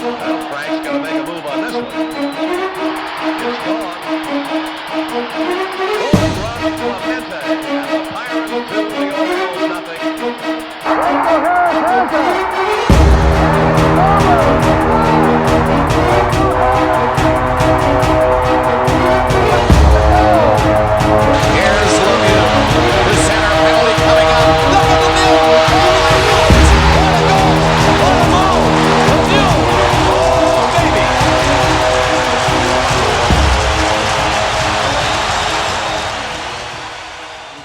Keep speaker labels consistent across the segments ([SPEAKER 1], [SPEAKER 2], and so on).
[SPEAKER 1] Well, Frank's going to make a move on this one. It's gone. Home run, Clemente. And the Pirates 2, the Orioles nothing.
[SPEAKER 2] Here's Lemieux. The center penalty coming up. Look at Lemieux. Oh my goodness. What a goal. What a goal.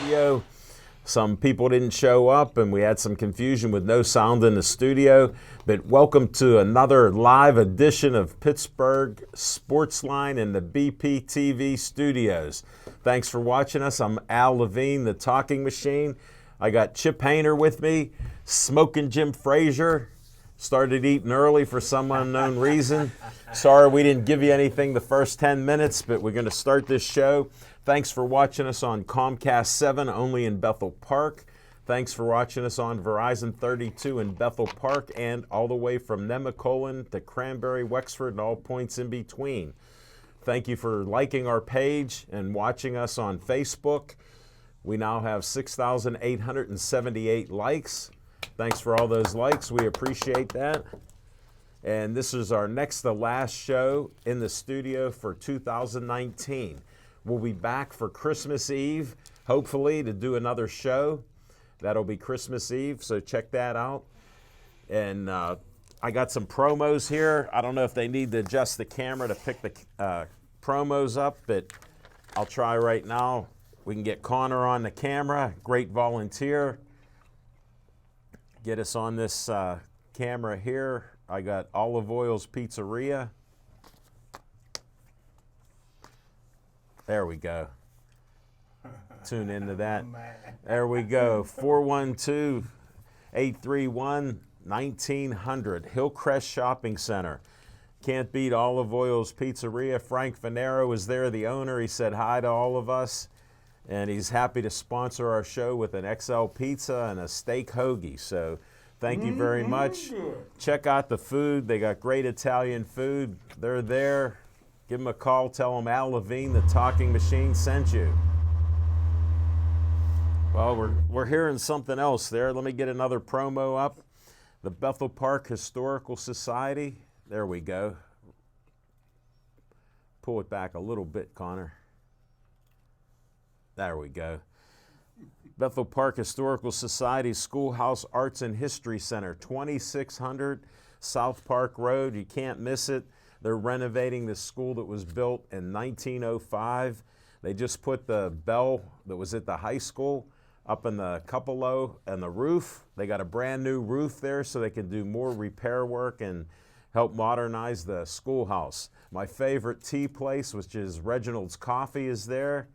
[SPEAKER 2] Lemieux. Oh baby.
[SPEAKER 3] Some people didn't show up and we had some confusion with no sound in the studio. But welcome to another live edition of Pittsburgh Sportsline in the BP TV studios. Thanks for watching us. I'm Al Levine, the talking machine. I got Chip Hayner with me, Smoking Jim Frazier. Started eating early for some unknown reason. Sorry we didn't give you anything the first 10 minutes, but we're going to start this show. Thanks for watching us on Comcast 7, only in Bethel Park. Thanks for watching us on Verizon 32 in Bethel Park and all the way from Nemacolin to Cranberry, Wexford, and all points in between. Thank you for liking our page and watching us on Facebook. We now have 6,878 likes. Thanks for all those likes. We appreciate that. And this is our next to last show in the studio for 2019. We'll be back for Christmas Eve, hopefully, to do another show. That'll be Christmas Eve, so check that out. And I got some promos here. I don't know if they need to adjust the camera to pick the promos up, but I'll try right now. We can get Connor on the camera, great volunteer. Get us on this camera here. I got Olive Oil's Pizzeria. There we go. Tune into that. There we go. 412-831-1900. Hillcrest Shopping Center. Can't beat Olive Oil's Pizzeria. Frank Venero is there, the owner. He said hi to all of us. And he's happy to sponsor our show with an XL pizza and a steak hoagie. So thank you very much. Check out the food. They got great Italian food. They're there. Give them a call. Tell them Al Levine, the talking machine, sent you. Well, we're hearing something else there. Let me get another promo up. The Bethel Park Historical Society. There we go. Pull it back a little bit, Connor. There we go. Bethel Park Historical Society Schoolhouse Arts and History Center, 2600 South Park Road. You can't miss it. They're renovating this school that was built in 1905. They just put the bell that was at the high school up in the cupola and the roof. They got a brand new roof there so they can do more repair work and help modernize the schoolhouse. My favorite tea place, which is Reginald's Coffee, is there.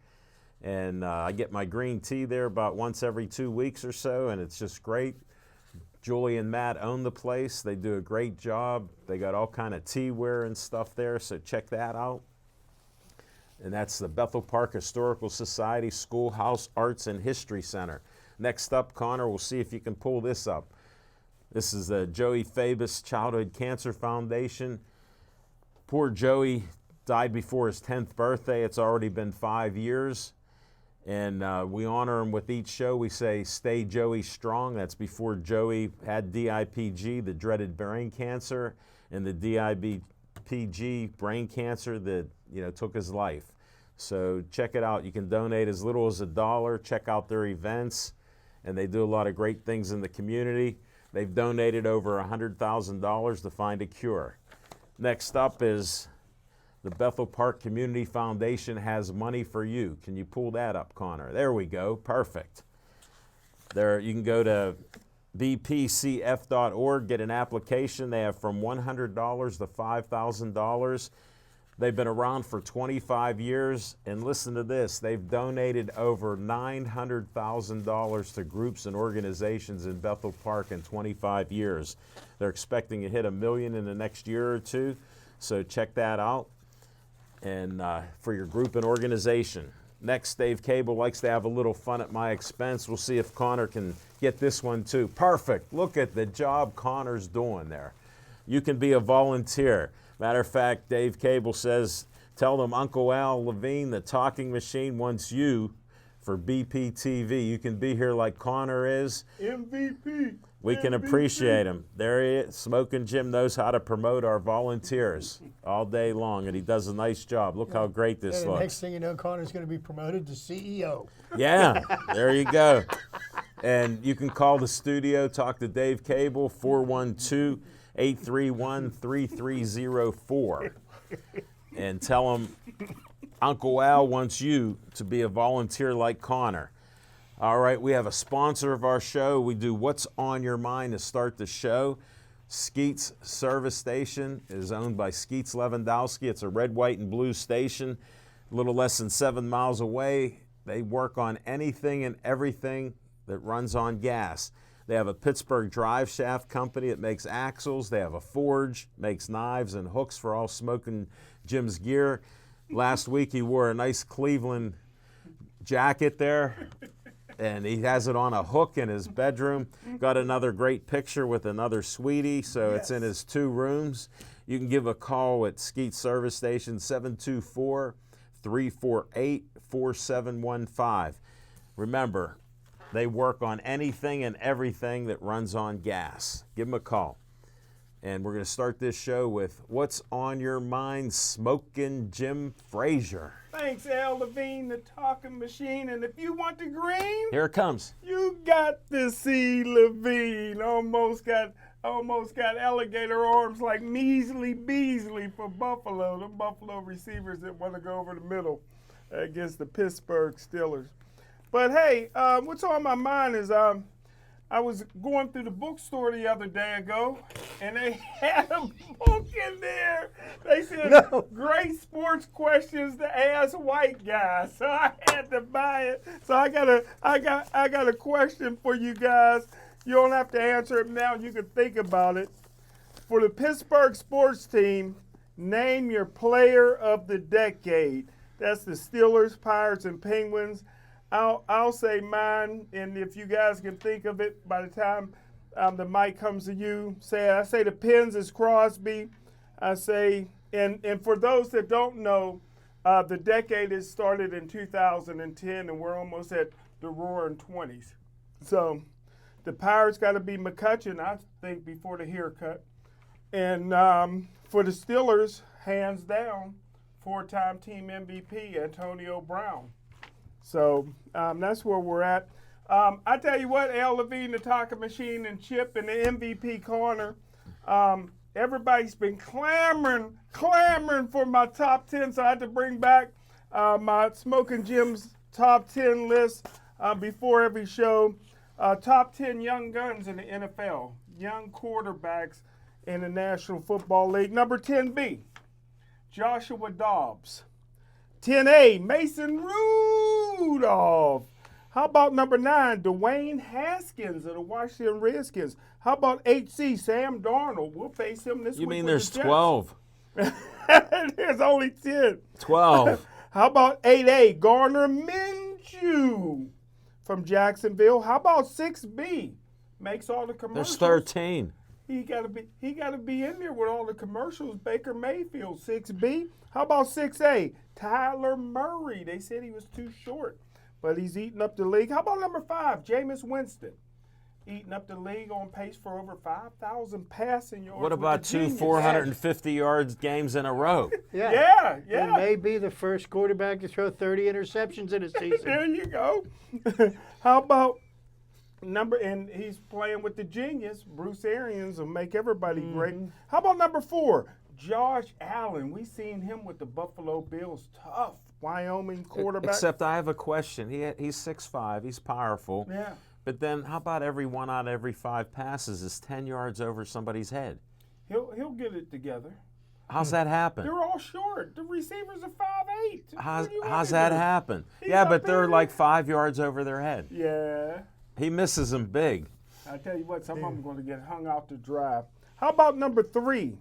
[SPEAKER 3] And I get my green tea there about once every 2 weeks or so, and it's just great. Julie and Matt own the place. They do a great job. They got all kind of teaware and stuff there, so check that out. And that's the Bethel Park Historical Society Schoolhouse Arts and History Center. Next up, Connor, we'll see if you can pull this up. This is the Joey Fabus Childhood Cancer Foundation. Poor Joey died before his 10th birthday. It's already been 5 years. And we honor him with each show. We say, stay Joey strong. That's before Joey had DIPG, the dreaded brain cancer, and the DIPG brain cancer that took his life. So check it out. You can donate as little as $1. Check out their events. And they do a lot of great things in the community. They've donated over $100,000 to find a cure. Next up is the Bethel Park Community Foundation has money for you. Can you pull that up, Connor? There we go. Perfect. There, you can go to bpcf.org, get an application. They have from $100 to $5,000. They've been around for 25 years, and listen to this. They've donated over $900,000 to groups and organizations in Bethel Park in 25 years. They're expecting to hit $1 million in the next year or two, so check that out. And for your group and organization. Next, Dave Cable likes to have a little fun at my expense. We'll see if Connor can get this one too. Perfect. Look at the job Connor's doing there. You can be a volunteer. Matter of fact, Dave Cable says, tell them Uncle Al Levine, the talking machine, wants you for BPTV. You can be here like Connor is.
[SPEAKER 4] MVP.
[SPEAKER 3] We can appreciate him. There he is. Smoking Jim knows how to promote our volunteers all day long, and he does a nice job. Look how great this
[SPEAKER 4] And the
[SPEAKER 3] looks.
[SPEAKER 4] next thing you know, Connor's going to be promoted to CEO.
[SPEAKER 3] Yeah, there you go. And you can call the studio, talk to Dave Cable, 412-831-3304. And tell him Uncle Al wants you to be a volunteer like Connor. All right, we have a sponsor of our show. We do What's on Your Mind to start the show. Skeets Service Station is owned by Skeets Lewandowski. It's a red, white, and blue station, a little less than 7 miles away. They work on anything and everything that runs on gas. They have a Pittsburgh drive shaft company that makes axles. They have a forge, makes knives and hooks for all Smoking Jim's gear. Last week he wore a nice Cleveland jacket there, and he has it on a hook in his bedroom. Got another great picture with another sweetie, so it's in his 2 rooms. You can give a call at Skeet Service Station, 724-348-4715. Remember, they work on anything and everything that runs on gas. Give them a call. And we're going to start this show with What's on Your Mind, Smoking Jim Frazier.
[SPEAKER 5] Thanks, Al Levine, the talking machine. And if you want the green,
[SPEAKER 3] Here it comes.
[SPEAKER 5] you got to see Levine. Almost got alligator arms like Measly Beasley for Buffalo. The Buffalo receivers that want to go over the middle against the Pittsburgh Steelers. But hey, what's on my mind is I was going through the bookstore the other day ago, and they had a book in there. They said, great sports questions to ask white guys. So I had to buy it. So I got a question for you guys. You don't have to answer it now. You can think about it. For the Pittsburgh sports team, name your player of the decade. That's the Steelers, Pirates, and Penguins. I'll say mine, and if you guys can think of it by the time the mic comes to you, I say the Pens is Crosby. I say, and for those that don't know, the decade is started in 2010, and we're almost at the roaring 20s. So the Pirates got to be McCutchen, I think, before the haircut. And for the Steelers, hands down, 4-time team MVP, Antonio Brown. So that's where we're at. I tell you what, Al Levine, the talking machine, and Chip, and the MVP corner, everybody's been clamoring for my top 10, so I had to bring back my Smoking Jim's top 10 list before every show. Top 10 young guns in the NFL, young quarterbacks in the National Football League. Number 10B, Joshua Dobbs. 10A, Mason Rudolph. How about number 9, Dwayne Haskins of the Washington Redskins? How about HC, Sam Darnold? We'll face him this week.
[SPEAKER 3] You mean
[SPEAKER 5] with
[SPEAKER 3] there's
[SPEAKER 5] the Jets.
[SPEAKER 3] 12?
[SPEAKER 5] There's only 10.
[SPEAKER 3] 12.
[SPEAKER 5] How about 8A, Gardner Minshew from Jacksonville? How about 6B? Makes all the commercials.
[SPEAKER 3] There's 13.
[SPEAKER 5] He gotta be in there with all the commercials. Baker Mayfield, 6B. How about 6A? Tyler Murray. They said he was too short, but he's eating up the league. How about number 5? Jameis Winston. Eating up the league, on pace for over 5,000 passing yards.
[SPEAKER 3] What about 2 450 yards games in a row?
[SPEAKER 5] Yeah.
[SPEAKER 4] He may be the first quarterback to throw 30 interceptions in a season.
[SPEAKER 5] There you go. How about and he's playing with the genius, Bruce Arians, will make everybody great. How about number 4? Josh Allen. We seen him with the Buffalo Bills. Tough Wyoming quarterback.
[SPEAKER 3] Except I have a question. He's 6'5", he's powerful.
[SPEAKER 5] Yeah.
[SPEAKER 3] But then how about every 1 out of every 5 passes is 10 yards over somebody's head?
[SPEAKER 5] He'll get it together.
[SPEAKER 3] How's that happen?
[SPEAKER 5] They're all short. The receivers are 5'8".
[SPEAKER 3] How's that happen? Yeah, but they're like 5 yards over their head.
[SPEAKER 5] Yeah.
[SPEAKER 3] He misses them big.
[SPEAKER 5] I tell you what, some of them are going to get hung out to dry. How about number 3?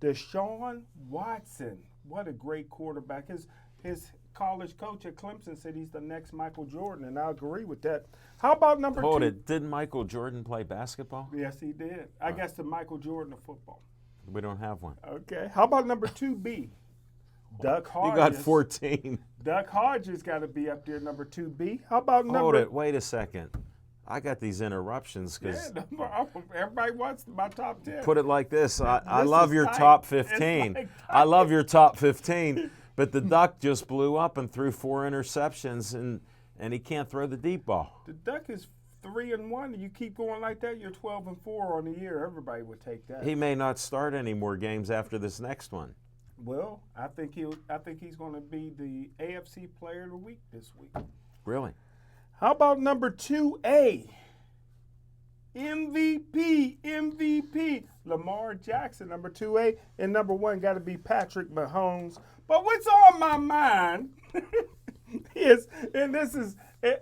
[SPEAKER 5] Deshaun Watson. What a great quarterback. His college coach at Clemson said he's the next Michael Jordan, and I agree with that. How about number 2?
[SPEAKER 3] Hold it. Didn't Michael Jordan play basketball?
[SPEAKER 5] Yes, he did. I guess the Michael Jordan of football.
[SPEAKER 3] We don't have one.
[SPEAKER 5] Okay. How about number 2B? Duck Hodges.
[SPEAKER 3] You got 14.
[SPEAKER 5] Duck Hodges got to be up there, number 2B. How about number?
[SPEAKER 3] Hold it. Wait a second. I got these interruptions because
[SPEAKER 5] Everybody wants my top 10.
[SPEAKER 3] put it like this. I
[SPEAKER 5] This
[SPEAKER 3] love
[SPEAKER 5] is
[SPEAKER 3] your
[SPEAKER 5] tight.
[SPEAKER 3] top
[SPEAKER 5] It's
[SPEAKER 3] 15.
[SPEAKER 5] like
[SPEAKER 3] I love your top 15. But the Duck just blew up and threw 4 interceptions, and he can't throw the deep ball.
[SPEAKER 5] The Duck is 3-1. You keep going like that, you're 12-4 on the year. Everybody would take that.
[SPEAKER 3] He may not start any more games after this next one.
[SPEAKER 5] Well, I think he's going to be the AFC Player of the Week this week.
[SPEAKER 3] Really?
[SPEAKER 5] How about number 2A? MVP. Lamar Jackson, number 2A. And number 1 got to be Patrick Mahomes. But what's on my mind is, and this is,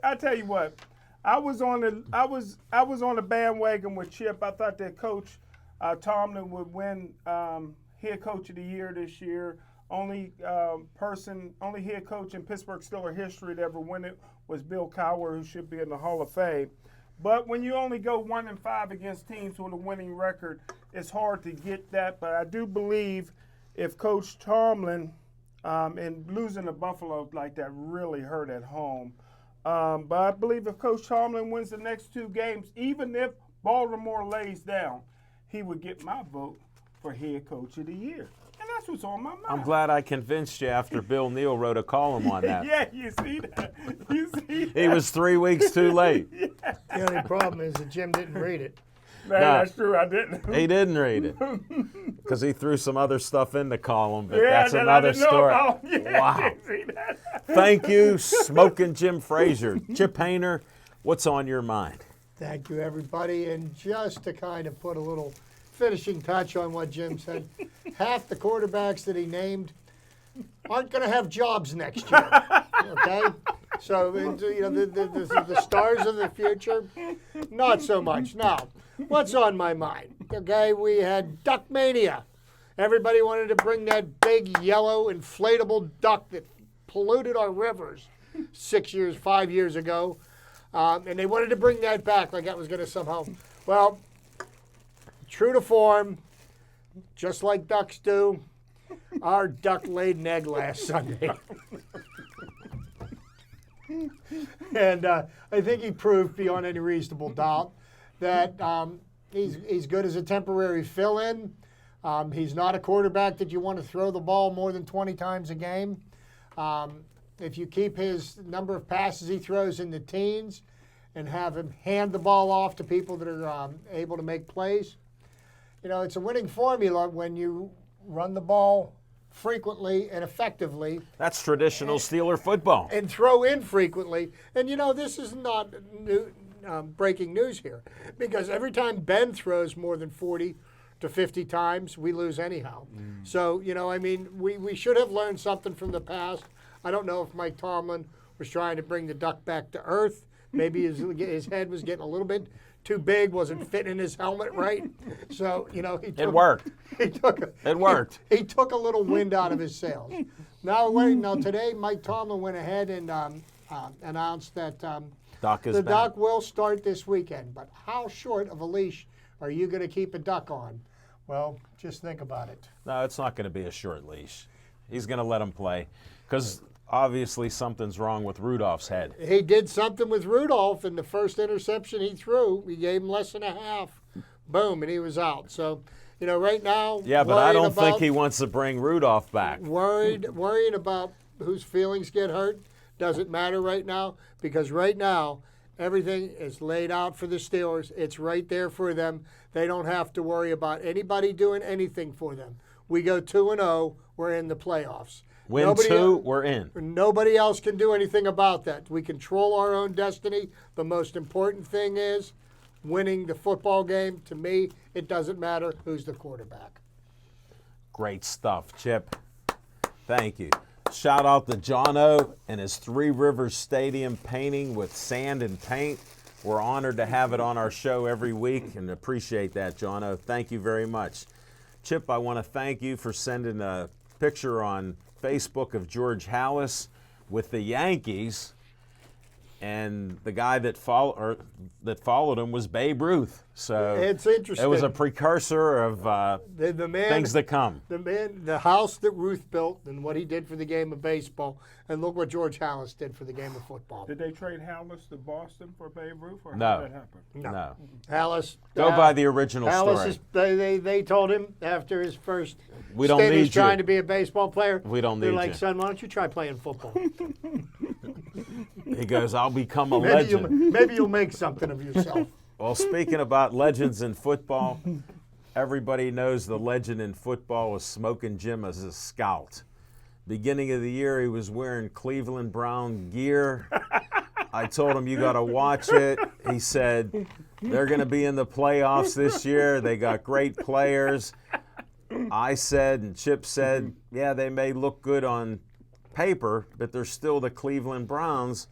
[SPEAKER 5] I tell you what, I was on the bandwagon with Chip. I thought that Coach Tomlin would win head coach of the year this year. Only head coach in Pittsburgh Steelers history to ever win it was Bill Cowher, who should be in the Hall of Fame. But when you only go 1-5 against teams with a winning record, it's hard to get that. But I do believe if Coach Tomlin and losing to Buffalo like that really hurt at home. But I believe if Coach Tomlin wins the next 2 games, even if Baltimore lays down, he would get my vote for head coach of the year. And that's what's on my mind.
[SPEAKER 3] I'm glad I convinced you after Bill Neal wrote a column on that.
[SPEAKER 5] Yeah, you see that.
[SPEAKER 3] He was 3 weeks too late.
[SPEAKER 4] The only problem is that Jim didn't read it.
[SPEAKER 5] Man, that's true. I didn't.
[SPEAKER 3] He didn't read it because he threw some other stuff in the column, but
[SPEAKER 5] Yeah,
[SPEAKER 3] that's
[SPEAKER 5] that I
[SPEAKER 3] another
[SPEAKER 5] didn't know
[SPEAKER 3] story.
[SPEAKER 5] about. Yeah,
[SPEAKER 3] Wow.
[SPEAKER 5] you see that?
[SPEAKER 3] Thank you, Smoking Jim Frazier. Chip Hayner, what's on your mind?
[SPEAKER 4] Thank you, everybody. And just to kind of put a little finishing touch on what Jim said, half the quarterbacks that he named aren't going to have jobs next year. Okay? So, the stars of the future, not so much. Now, what's on my mind? Okay, we had Duck Mania. Everybody wanted to bring that big yellow inflatable duck that polluted our rivers 5 years ago. And they wanted to bring that back like that was going to somehow. Well, true to form, just like ducks do, our duck laid an egg last Sunday. And I think he proved beyond any reasonable doubt that he's good as a temporary fill-in. He's not a quarterback that you want to throw the ball more than 20 times a game. If you keep his number of passes he throws in the teens and have him hand the ball off to people that are able to make plays, it's a winning formula when you run the ball frequently and effectively.
[SPEAKER 3] That's traditional Steeler football.
[SPEAKER 4] And throw infrequently. And this is not breaking news here, because every time Ben throws more than 40 to 50 times, we lose anyhow. So, we should have learned something from the past. I don't know if Mike Tomlin was trying to bring the duck back to earth. Maybe his head was getting a little bit too big, wasn't fitting in his helmet right. So,
[SPEAKER 3] It worked. It worked.
[SPEAKER 4] He took a little wind out of his sails. Now today, Mike Tomlin went ahead and announced that
[SPEAKER 3] Duck is
[SPEAKER 4] the
[SPEAKER 3] back.
[SPEAKER 4] duck will start this weekend. But how short of a leash are you going to keep a duck on? Well, just think about it.
[SPEAKER 3] No, it's not going to be a short leash. He's going to let him play because obviously something's wrong with Rudolph's head.
[SPEAKER 4] He did something with Rudolph in the first interception he threw. He gave him less than a half. Boom, and he was out. So, right now.
[SPEAKER 3] Yeah, but I don't think he wants to bring Rudolph back.
[SPEAKER 4] Worrying about whose feelings get hurt doesn't matter right now, because right now everything is laid out for the Steelers. It's right there for them. They don't have to worry about anybody doing anything for them. We go 2-0, we're in the playoffs.
[SPEAKER 3] Win 2, we're in.
[SPEAKER 4] Nobody else can do anything about that. We control our own destiny. The most important thing is winning the football game. To me, it doesn't matter who's the quarterback.
[SPEAKER 3] Great stuff, Chip. Thank you. Shout out to Jono and his Three Rivers Stadium painting with sand and paint. We're honored to have it on our show every week and appreciate that, Jono. Thank you very much. Chip, I want to thank you for sending a picture on Facebook of George Halas with the Yankees and the guy that followed him was Babe Ruth. So
[SPEAKER 4] It's interesting.
[SPEAKER 3] it was a precursor of
[SPEAKER 4] the man,
[SPEAKER 3] things to come.
[SPEAKER 4] the house that Ruth built and what he did for the game of baseball, and look what George Halas did for the game of football.
[SPEAKER 5] Did they trade Halas to Boston for Babe Ruth, or
[SPEAKER 3] No.
[SPEAKER 5] how did that happen?
[SPEAKER 3] No.
[SPEAKER 4] Halas.
[SPEAKER 3] Go by the original
[SPEAKER 4] Halas
[SPEAKER 3] story.
[SPEAKER 4] they told him after his first
[SPEAKER 3] We don't
[SPEAKER 4] stint as
[SPEAKER 3] need you.
[SPEAKER 4] trying to be a baseball player.
[SPEAKER 3] We don't
[SPEAKER 4] They're
[SPEAKER 3] need
[SPEAKER 4] like,
[SPEAKER 3] you.
[SPEAKER 4] son, why don't you try playing football?
[SPEAKER 3] He goes, I'll become a legend.
[SPEAKER 4] Maybe you'll make something of yourself.
[SPEAKER 3] Well, speaking about legends in football, everybody knows the legend in football was Smoking Jim as a scout. Beginning of the year, he was wearing Cleveland Brown gear. I told him, you got to watch it. He said, they're going to be in the playoffs this year. They got great players. I said, and Chip said, yeah, they may look good on paper, but they're still the Cleveland Browns.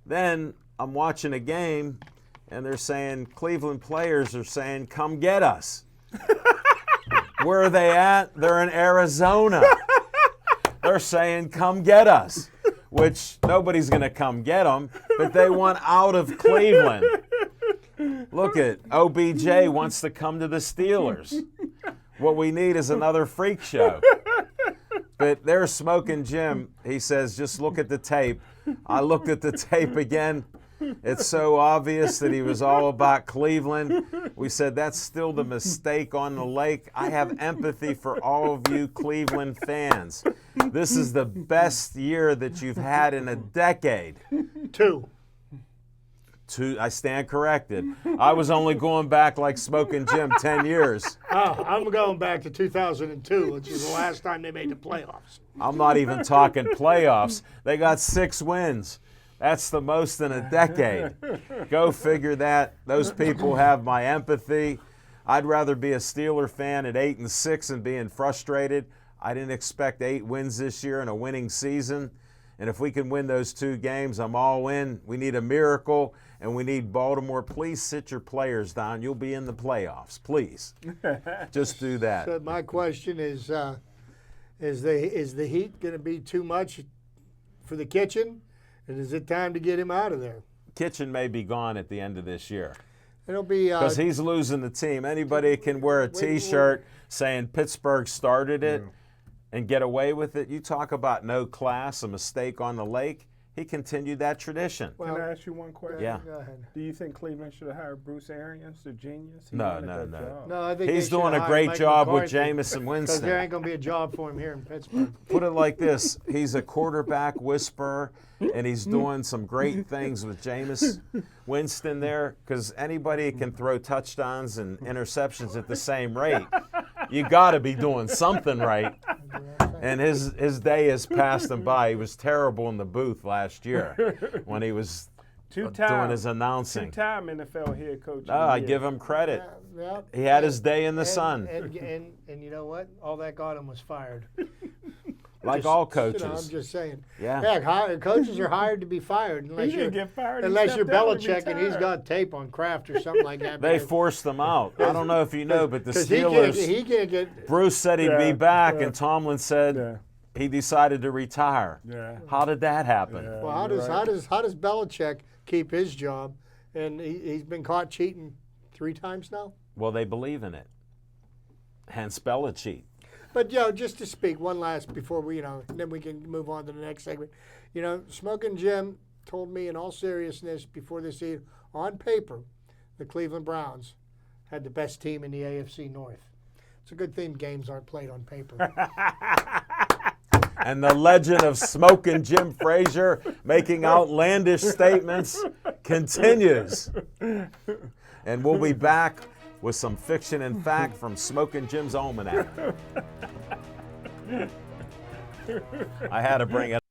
[SPEAKER 3] Then I'm watching a game, and they're saying, Cleveland players are saying, come get us. Where are they at? They're in Arizona. They're saying, come get us, which nobody's going to come get them, but they want out of Cleveland. Look at OBJ wants to come to the Steelers. What we need is another freak show. But they're Smoking Jim. He says, just look at the tape. I looked at the tape again. It's so obvious that he was all about Cleveland. We said, that's still the mistake on the lake. I have empathy for all of you Cleveland fans. This is the best year that you've had in a decade.
[SPEAKER 4] Two.
[SPEAKER 3] I stand corrected. I was only going back like Smoking Jim 10 years.
[SPEAKER 4] Oh, I'm going back to 2002, which is the last time they made the playoffs.
[SPEAKER 3] I'm not even talking playoffs. They got 6 wins. That's the most in a decade. Go figure that. Those people have my empathy. I'd rather be a Steeler fan at 8-6 and being frustrated. I didn't expect 8 wins this year in a winning season. And if we can win those 2 games, I'm all in. We need a miracle, and we need Baltimore. Please sit your players down. You'll be in the playoffs. Please. Just do that.
[SPEAKER 4] So my question is the heat going to be too much for the Kitchen? And is it time to get him out of there?
[SPEAKER 3] Kitchen may be gone at the end of this year.
[SPEAKER 4] It'll be
[SPEAKER 3] Because he's losing the team. Anybody can wear a T-shirt saying Pittsburgh started it and get away with it. You talk about no class, a mistake on the lake. He continued that tradition.
[SPEAKER 4] Well,
[SPEAKER 5] Can I ask you one question?
[SPEAKER 3] Yeah.
[SPEAKER 4] Go ahead.
[SPEAKER 5] Do you think Cleveland should have hired Bruce Arians, the genius? He
[SPEAKER 3] No,
[SPEAKER 5] did a
[SPEAKER 3] no,
[SPEAKER 5] good
[SPEAKER 3] no.
[SPEAKER 5] job.
[SPEAKER 4] No, I think
[SPEAKER 3] He's
[SPEAKER 4] they should
[SPEAKER 3] doing a
[SPEAKER 4] hire
[SPEAKER 3] great
[SPEAKER 4] Mike
[SPEAKER 3] job with
[SPEAKER 4] McCarthy,
[SPEAKER 3] Jameson
[SPEAKER 4] because
[SPEAKER 3] Winston.
[SPEAKER 4] there ain't going to be a job for him here in Pittsburgh.
[SPEAKER 3] Put it like this. He's a quarterback whisperer, and he's doing some great things with Jameis Winston there, because anybody can throw touchdowns and interceptions at the same rate. You got to be doing something right. And his day has passed him by. He was terrible in the booth last year when he was doing his announcing.
[SPEAKER 5] Two-time NFL head coach.
[SPEAKER 3] No, I give him credit.
[SPEAKER 4] Yeah.
[SPEAKER 3] He had his day in the sun,
[SPEAKER 4] And you know what? All that got him was fired.
[SPEAKER 3] like
[SPEAKER 4] Just-
[SPEAKER 3] all
[SPEAKER 4] I'm
[SPEAKER 3] coaches.
[SPEAKER 4] just saying.
[SPEAKER 3] Yeah.
[SPEAKER 4] Coaches are hired to be fired unless
[SPEAKER 5] He didn't
[SPEAKER 4] you're
[SPEAKER 5] get fired. He
[SPEAKER 4] unless you're
[SPEAKER 5] stepped down and
[SPEAKER 4] Belichick and he's
[SPEAKER 5] retired.
[SPEAKER 4] got tape on Kraft or something like that.
[SPEAKER 3] They forced him out. I don't know if you know, but the
[SPEAKER 4] because
[SPEAKER 3] Steelers,
[SPEAKER 4] he can't get.
[SPEAKER 3] Bruce said he'd be
[SPEAKER 5] Yeah,
[SPEAKER 3] back,
[SPEAKER 5] yeah.
[SPEAKER 3] and Tomlin said
[SPEAKER 5] Yeah.
[SPEAKER 3] he decided to retire.
[SPEAKER 5] Yeah.
[SPEAKER 3] How did that happen?
[SPEAKER 5] Yeah.
[SPEAKER 4] Well, how does Belichick keep his job? And he's been caught cheating 3 times now.
[SPEAKER 3] Well, they believe in it. Hence Belichick.
[SPEAKER 4] But just to speak one last before we, and then we can move on to the next segment. Smoking Jim told me in all seriousness before this season, on paper, the Cleveland Browns had the best team in the AFC North. It's a good thing games aren't played on paper.
[SPEAKER 3] And the legend of Smoking Jim Frazier making outlandish statements continues. And we'll be back with some fiction and fact from Smoking Jim's Almanac. I had to bring it.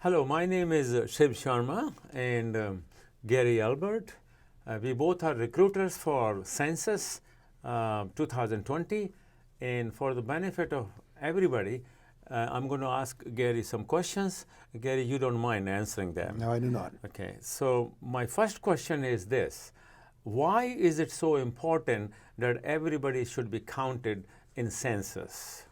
[SPEAKER 6] Hello, my name is Shiv Sharma and Gary Albert. We both are recruiters for Census 2020, and for the benefit of everybody, I'm going to ask Gary some questions. Gary, you don't mind answering them?
[SPEAKER 7] No, I do not.
[SPEAKER 6] Okay, so my first question is this. Why is it so important that everybody should be counted in census?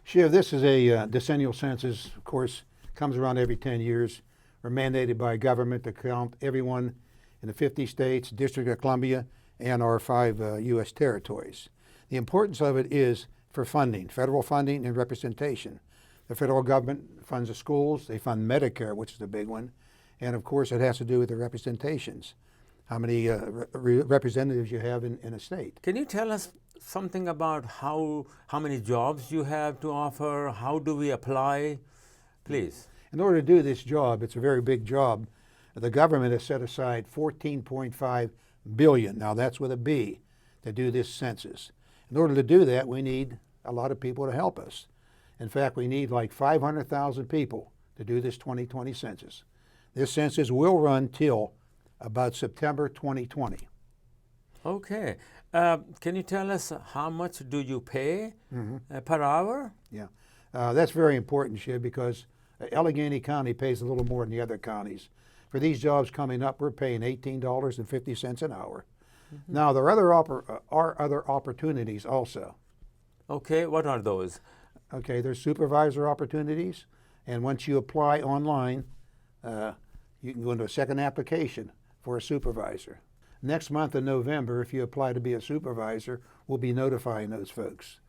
[SPEAKER 7] Shiv, this is a decennial census, of course, comes around every 10 years. We're mandated by government to count everyone in the 50 states, District of Columbia, and our 5 U.S. territories. The importance of it is for funding, federal funding and representation. The federal government funds the schools, they fund Medicare, which is the big one, and of course it has to do with the representations, how many representatives you have in a state.
[SPEAKER 6] Can you tell us something about how many jobs you have to offer? How do we apply? Please.
[SPEAKER 7] In order to do this job, it's a very big job. The government has set aside $14.5 billion, now that's with a B, to do this census. In order to do that, we need a lot of people to help us. In fact, we need like 500,000 people to do this 2020 census. This census will run till about September 2020.
[SPEAKER 6] Okay. Can you tell us how much do you pay per hour?
[SPEAKER 7] Yeah, that's very important, Shiv, because Allegheny County pays a little more than the other counties. For these jobs coming up, we're paying $18.50 an hour. Now, there are other opportunities also.
[SPEAKER 6] Okay, what are those?
[SPEAKER 7] Okay, there's supervisor opportunities, and once you apply online, you can go into a second application for a supervisor. Next month in November, if you apply to be a supervisor, we'll be notifying those folks.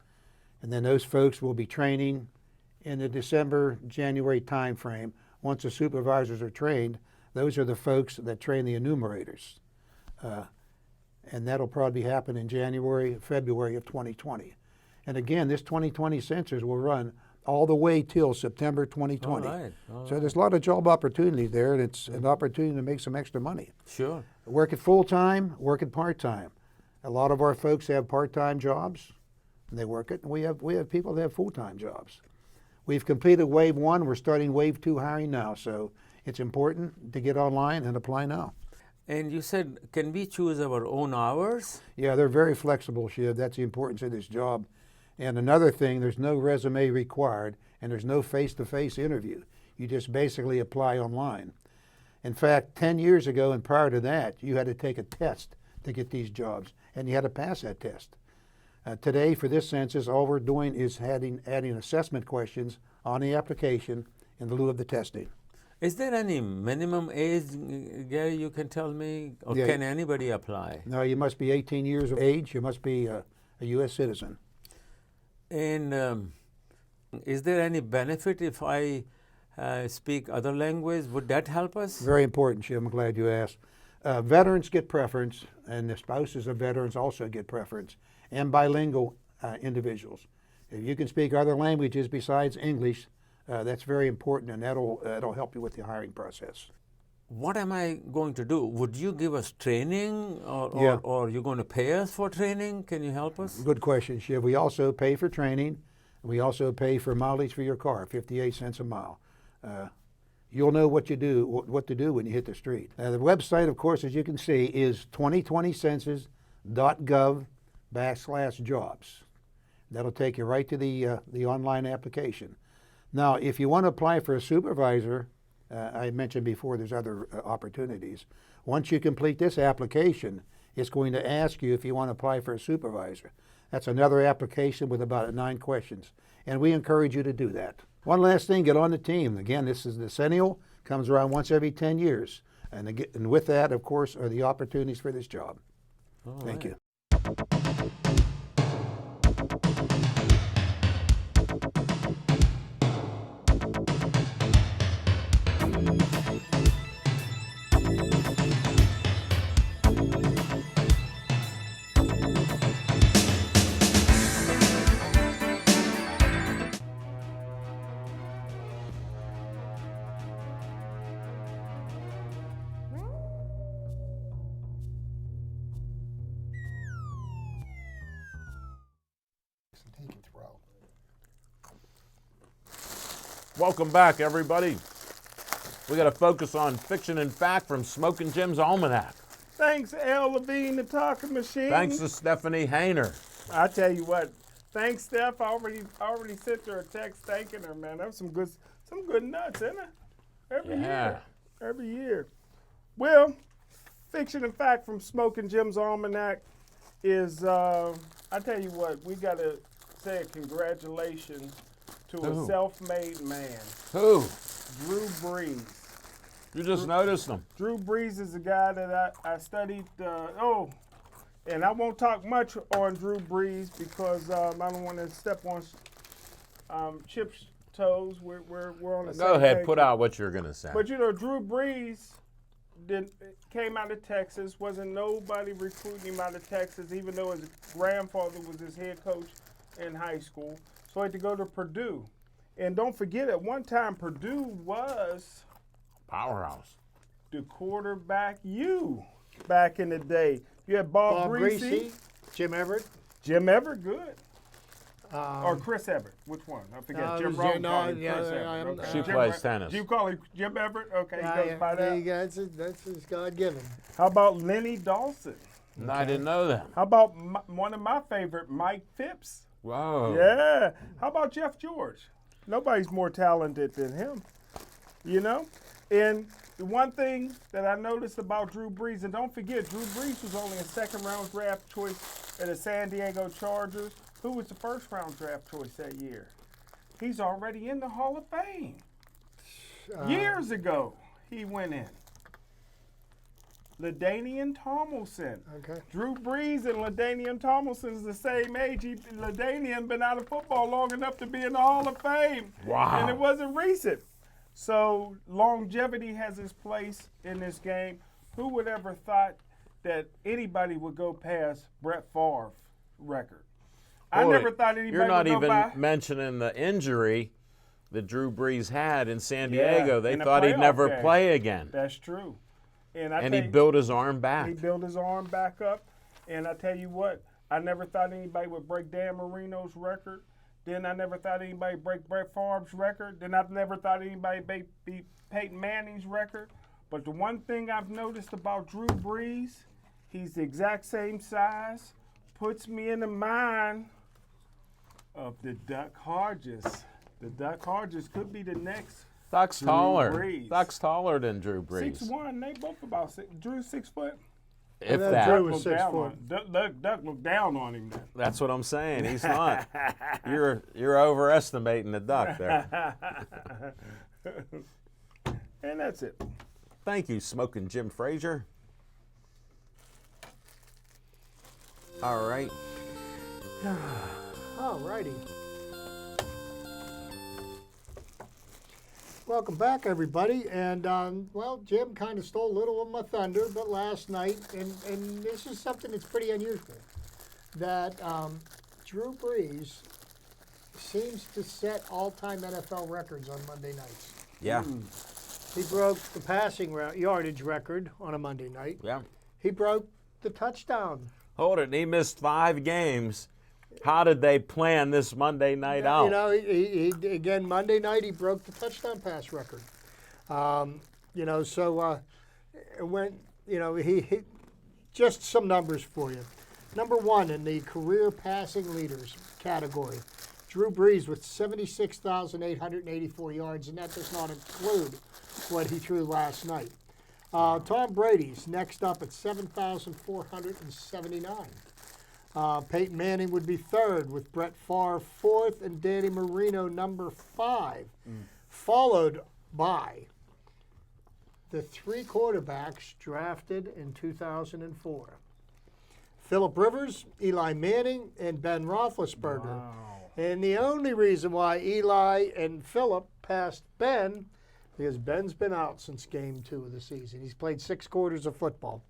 [SPEAKER 7] And then those folks will be training in the December, January time frame. Once the supervisors are trained, those are the folks that train the enumerators. And that'll probably happen in January, February of 2020. And again, this 2020 census will run all the way till September 2020.
[SPEAKER 6] All right.
[SPEAKER 7] So there's a lot of job opportunities there, and it's an opportunity to make some extra money.
[SPEAKER 6] Sure.
[SPEAKER 7] Work it full-time, work it part-time. A lot of our folks have part-time jobs, and they work it, and we have people that have full-time jobs. We've completed wave 1, we're starting wave 2 hiring now, so it's important to get online and apply now.
[SPEAKER 6] And you said, can we choose our own hours?
[SPEAKER 7] Yeah, they're very flexible, Shiv. That's the importance of this job. And another thing, there's no resume required, and there's no face-to-face interview. You just basically apply online. In fact, 10 years ago and prior to that, you had to take a test to get these jobs, and you had to pass that test. Today, for this census, all we're doing is adding assessment questions on the application in lieu of the testing.
[SPEAKER 6] Is there any minimum age, Gary, you can tell me? Or
[SPEAKER 7] Yeah.
[SPEAKER 6] can anybody apply?
[SPEAKER 7] No, you must be 18 years of age. You must be a U.S. citizen.
[SPEAKER 6] And is there any benefit if I speak other language? Would that help us?
[SPEAKER 7] Very important, Jim. I'm glad you asked. Veterans get preference, and the spouses of veterans also get preference, and bilingual individuals. If you can speak other languages besides English, that's very important, and that'll help you with the hiring process.
[SPEAKER 6] What am I going to do? Would you give us training,
[SPEAKER 7] Yeah.
[SPEAKER 6] or you're going to pay us for training? Can you help us?
[SPEAKER 7] Good question, Shiv. We also pay for training. We also pay for mileage for your car, 58 cents a mile. You'll know what to do when you hit the street. The website, of course, as you can see, is 2020census.gov/jobs. That'll take you right to the online application. Now, if you want to apply for a supervisor, I mentioned before there's other opportunities. Once you complete this application, it's going to ask you if you want to apply for a supervisor. That's another application with about 9 questions, and we encourage you to do that. One last thing, get on the team. Again, this is decennial, comes around once every 10 years. And with that, of course, are the opportunities for this job.
[SPEAKER 6] All
[SPEAKER 7] Thank
[SPEAKER 6] right.
[SPEAKER 7] you.
[SPEAKER 4] He can throw.
[SPEAKER 3] Welcome back, everybody. We got to focus on fiction and fact from Smoking Jim's Almanac.
[SPEAKER 5] Thanks, Al Levine, the talking machine.
[SPEAKER 3] Thanks to Stephanie Hayner.
[SPEAKER 5] I tell you what, thanks, Steph. I already sent her a text thanking her, man. That was some good nuts, isn't it? Every
[SPEAKER 3] Yeah.
[SPEAKER 5] year. Every year. Well, fiction and fact from Smoking Jim's Almanac is, I tell you what, we got to say a congratulations to a
[SPEAKER 3] Who?
[SPEAKER 5] self-made man,
[SPEAKER 3] Who?
[SPEAKER 5] Drew Brees.
[SPEAKER 3] You just noticed them.
[SPEAKER 5] Drew Brees is a guy that I studied. And I won't talk much on Drew Brees because I don't want to step on Chip's toes. We're on the same
[SPEAKER 3] Go ahead,
[SPEAKER 5] page.
[SPEAKER 3] put out what you're going to say.
[SPEAKER 5] But Drew Brees came out of Texas. Wasn't nobody recruiting him out of Texas, even though his grandfather was his head coach in high school. So he had to go to Purdue. And don't forget, at one time, Purdue was
[SPEAKER 3] Powerhouse.
[SPEAKER 5] the quarterback back in the day. You had Bob Greasy,
[SPEAKER 4] Greasy, Jim Everett.
[SPEAKER 5] Jim Everett, good. Or Chris Everett, which one? I forget.
[SPEAKER 4] No, it
[SPEAKER 5] Jim
[SPEAKER 4] was
[SPEAKER 5] Rome
[SPEAKER 4] Jim-
[SPEAKER 5] called
[SPEAKER 4] no,
[SPEAKER 5] him
[SPEAKER 4] yeah,
[SPEAKER 5] Chris
[SPEAKER 4] I
[SPEAKER 5] Everett.
[SPEAKER 4] am-
[SPEAKER 5] Okay.
[SPEAKER 3] She
[SPEAKER 5] Jim
[SPEAKER 3] plays
[SPEAKER 5] Ra-
[SPEAKER 3] tennis.
[SPEAKER 5] Do you call him Jim Everett? Okay, he goes by
[SPEAKER 4] there
[SPEAKER 5] that.
[SPEAKER 4] you go. That's his God-given.
[SPEAKER 5] How about Lenny Dawson?
[SPEAKER 3] No, I didn't know that.
[SPEAKER 5] How about one of my favorite, Mike Phipps?
[SPEAKER 3] Whoa.
[SPEAKER 5] Yeah. How about Jeff George? Nobody's more talented than him, And the one thing that I noticed about Drew Brees, and don't forget, Drew Brees was only a second-round draft choice at the San Diego Chargers. Who was the first-round draft choice that year? He's already in the Hall of Fame. Years ago, he went in. LaDainian Tomlinson.
[SPEAKER 4] Okay.
[SPEAKER 5] Drew Brees and LaDainian Tomlinson is the same age. LaDainian been out of football long enough to be in the Hall of Fame.
[SPEAKER 3] Wow.
[SPEAKER 5] And it wasn't recent. So longevity has its place in this game. Who would ever thought that anybody would go past Brett Favre's record? I
[SPEAKER 3] Boy,
[SPEAKER 5] never thought anybody
[SPEAKER 3] You're not
[SPEAKER 5] would go
[SPEAKER 3] even
[SPEAKER 5] by.
[SPEAKER 3] mentioning the injury that Drew Brees had in San
[SPEAKER 5] Yeah,
[SPEAKER 3] Diego. They
[SPEAKER 5] in a
[SPEAKER 3] thought he'd
[SPEAKER 5] playoff
[SPEAKER 3] never
[SPEAKER 5] game.
[SPEAKER 3] play again.
[SPEAKER 5] That's true. And
[SPEAKER 3] He built his arm
[SPEAKER 5] He
[SPEAKER 3] back.
[SPEAKER 5] built his arm back up, and I tell you what, I never thought anybody would break Dan Marino's record. Then I never thought anybody would break Brett Favre's record. Then I never thought anybody would beat Peyton Manning's record. But the one thing I've noticed about Drew Brees, he's the exact same size, puts me in the mind of the Duck Hodges. The Duck Hodges could be the next
[SPEAKER 3] Duck's
[SPEAKER 5] Drew
[SPEAKER 3] taller.
[SPEAKER 5] Brees.
[SPEAKER 3] Duck's taller than Drew Brees.
[SPEAKER 5] 6'1". They both about 6. Drew's 6 foot.
[SPEAKER 3] If
[SPEAKER 4] Yeah,
[SPEAKER 3] that.
[SPEAKER 4] Drew was
[SPEAKER 5] Looked
[SPEAKER 4] 6
[SPEAKER 5] down
[SPEAKER 4] foot.
[SPEAKER 5] on him. Duck looked down on him then.
[SPEAKER 3] That's what I'm saying. He's not. You're overestimating the Duck there.
[SPEAKER 5] And that's it.
[SPEAKER 3] Thank you, Smoking Jim Frazier. All right.
[SPEAKER 4] All righty. Welcome back, everybody. And, well, Jim kind of stole a little of my thunder, but last night, and this is something that's pretty unusual, that Drew Brees seems to set all-time NFL records on Monday nights.
[SPEAKER 3] Yeah.
[SPEAKER 4] He broke the passing yardage record on a Monday night.
[SPEAKER 3] Yeah.
[SPEAKER 4] He broke the touchdown.
[SPEAKER 3] Hold it. He missed 5 games. How did they plan this Monday night out?
[SPEAKER 4] You know, he again, Monday night, he broke the touchdown pass record. You know, so when, you know, he just some numbers for you. Number 1 in the career passing leaders category, Drew Brees with 76,884 yards, and that does not include what he threw last night. Tom Brady's next up at 7,479. Peyton Manning would be third, with Brett Favre fourth, and Danny Marino number 5, followed by the 3 quarterbacks drafted in 2004. Phillip Rivers, Eli Manning, and Ben Roethlisberger.
[SPEAKER 5] Wow.
[SPEAKER 4] And the only reason why Eli and Phillip passed Ben, because Ben's been out since game 2 of the season. He's played 6 quarters of football.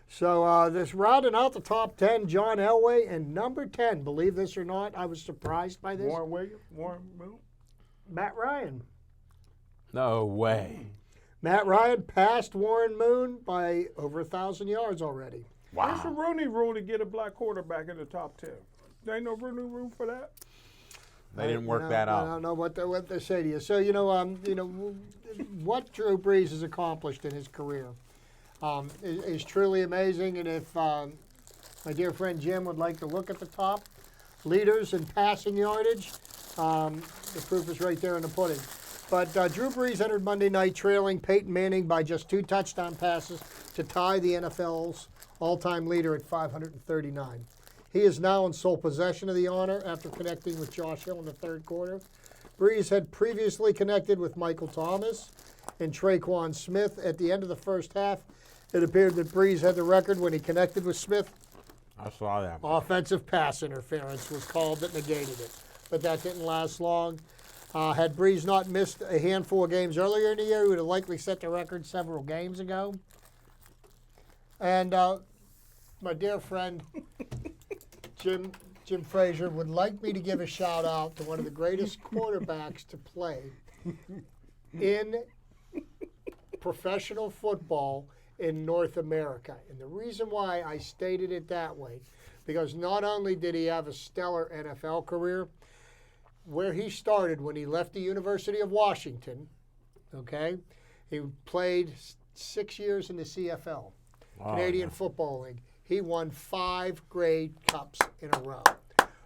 [SPEAKER 4] So this rounding out the top 10, John Elway, and number 10, believe this or not, I was surprised by this,
[SPEAKER 5] Warren Williams? Warren Moon?
[SPEAKER 4] Matt Ryan.
[SPEAKER 3] No way.
[SPEAKER 4] Matt Ryan passed Warren Moon by over 1,000 yards already.
[SPEAKER 5] There's a Rooney rule to get a black quarterback in the top 10. There ain't no Rooney rule for that?
[SPEAKER 3] They didn't work
[SPEAKER 4] No,
[SPEAKER 3] that
[SPEAKER 4] I
[SPEAKER 3] out.
[SPEAKER 4] don't know what they say to you. So what Drew Brees has accomplished in his career is truly amazing. And if my dear friend Jim would like to look at the top leaders in passing yardage, the proof is right there in the pudding. But Drew Brees entered Monday night trailing Peyton Manning by just 2 touchdown passes to tie the NFL's all-time leader at 539. He is now in sole possession of the honor after connecting with Josh Hill in the third quarter. Brees had previously connected with Michael Thomas and Traquan Smith at the end of the first half. It appeared that Brees had the record when he connected with Smith.
[SPEAKER 3] I saw that.
[SPEAKER 4] Offensive pass interference was called that negated it, but that didn't last long. Had Brees not missed a handful of games earlier in the year, he would have likely set the record several games ago. And my dear friend Jim Frazier would like me to give a shout out to one of the greatest quarterbacks to play in professional football in North America. And the reason why I stated it that way, because not only did he have a stellar NFL career, where he started when he left the University of Washington, okay, he played 6 years in the CFL, Canadian Football League. He won 5 Grey Cups in a row,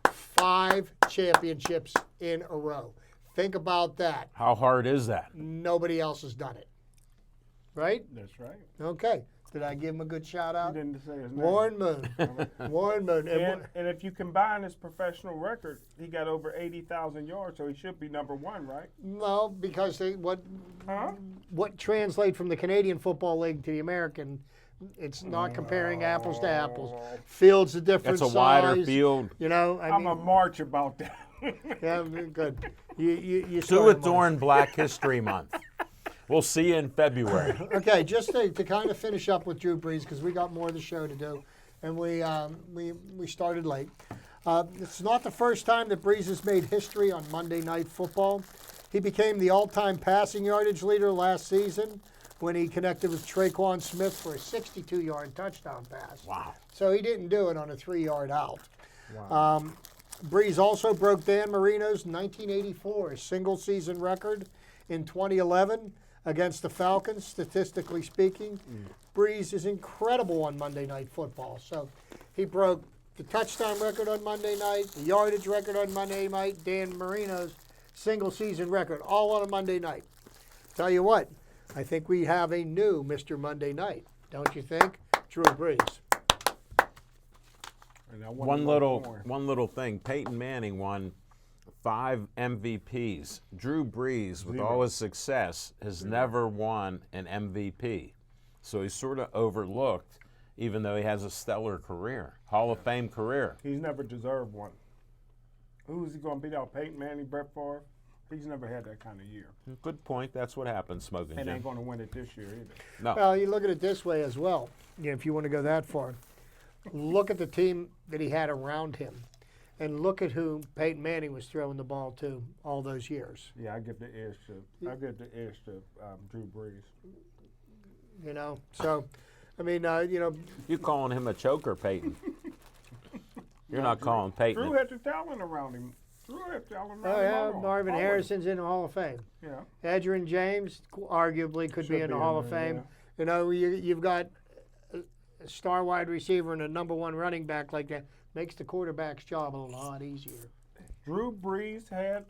[SPEAKER 4] 5 championships in a row. Think about that.
[SPEAKER 3] How hard is that?
[SPEAKER 4] Nobody else has done it. Right?
[SPEAKER 5] That's right.
[SPEAKER 4] Okay. Did I give him a good shout out?
[SPEAKER 5] You didn't say his name.
[SPEAKER 4] Warren Moon. Warren Moon.
[SPEAKER 5] And if you combine his professional record, he got over 80,000 yards, so he should be number 1, right?
[SPEAKER 4] No, because what translate from the Canadian Football League to the American, it's not comparing apples to apples. Field's a different
[SPEAKER 3] That's a
[SPEAKER 4] size.
[SPEAKER 3] wider field.
[SPEAKER 4] You know,
[SPEAKER 5] I'm a march about that.
[SPEAKER 4] yeah, good. You
[SPEAKER 3] Do
[SPEAKER 4] started
[SPEAKER 3] it during Black History Month. We'll see you in February.
[SPEAKER 4] Okay, just to kind of finish up with Drew Brees, because we got more of the show to do, and we started late. It's not the first time that Brees has made history on Monday Night Football. He became the all-time passing yardage leader last season when he connected with Traquan Smith for a 62-yard touchdown pass.
[SPEAKER 3] Wow.
[SPEAKER 4] So he didn't do it on a 3-yard out. Wow. Brees also broke Dan Marino's 1984 single-season record in 2011 against the Falcons, statistically speaking. Brees is incredible on Monday Night Football. So he broke the touchdown record on Monday night, the yardage record on Monday night, Dan Marino's single-season record, all on a Monday night. Tell you what, I think we have a new Mr. Monday Night, don't you think? Drew Brees.
[SPEAKER 3] One little thing. Peyton Manning won 5 MVPs. Drew Brees, with all his success, has never won an MVP. So he's sort of overlooked, even though he has a stellar career, Hall of Fame career.
[SPEAKER 5] He's never deserved one. Who's he going to beat out? Peyton Manning, Brett Favre? He's never had that kind of year.
[SPEAKER 3] Good point. That's what happens, Smoking
[SPEAKER 5] And
[SPEAKER 3] Jim.
[SPEAKER 5] ain't going to win it this year either.
[SPEAKER 3] No.
[SPEAKER 4] Well, you look at it this way as well, if you want to go that far. Look at the team that he had around him, and look at who Peyton Manning was throwing the ball to all those years.
[SPEAKER 5] Yeah, I give the edge to Drew Brees.
[SPEAKER 4] You know, so I mean,
[SPEAKER 3] You're calling him a choker, Peyton. You're not calling Peyton.
[SPEAKER 5] Drew had the talent around him.
[SPEAKER 4] oh yeah, Marvin Harrison's in the Hall of Fame.
[SPEAKER 5] Yeah.
[SPEAKER 4] Edgerrin James arguably could be
[SPEAKER 5] Should
[SPEAKER 4] in the
[SPEAKER 5] be
[SPEAKER 4] Hall
[SPEAKER 5] in
[SPEAKER 4] of
[SPEAKER 5] there,
[SPEAKER 4] Fame.
[SPEAKER 5] yeah.
[SPEAKER 4] You know, you've got a star wide receiver and a number 1 running back like that. Makes the quarterback's job a lot easier.
[SPEAKER 5] Drew Brees had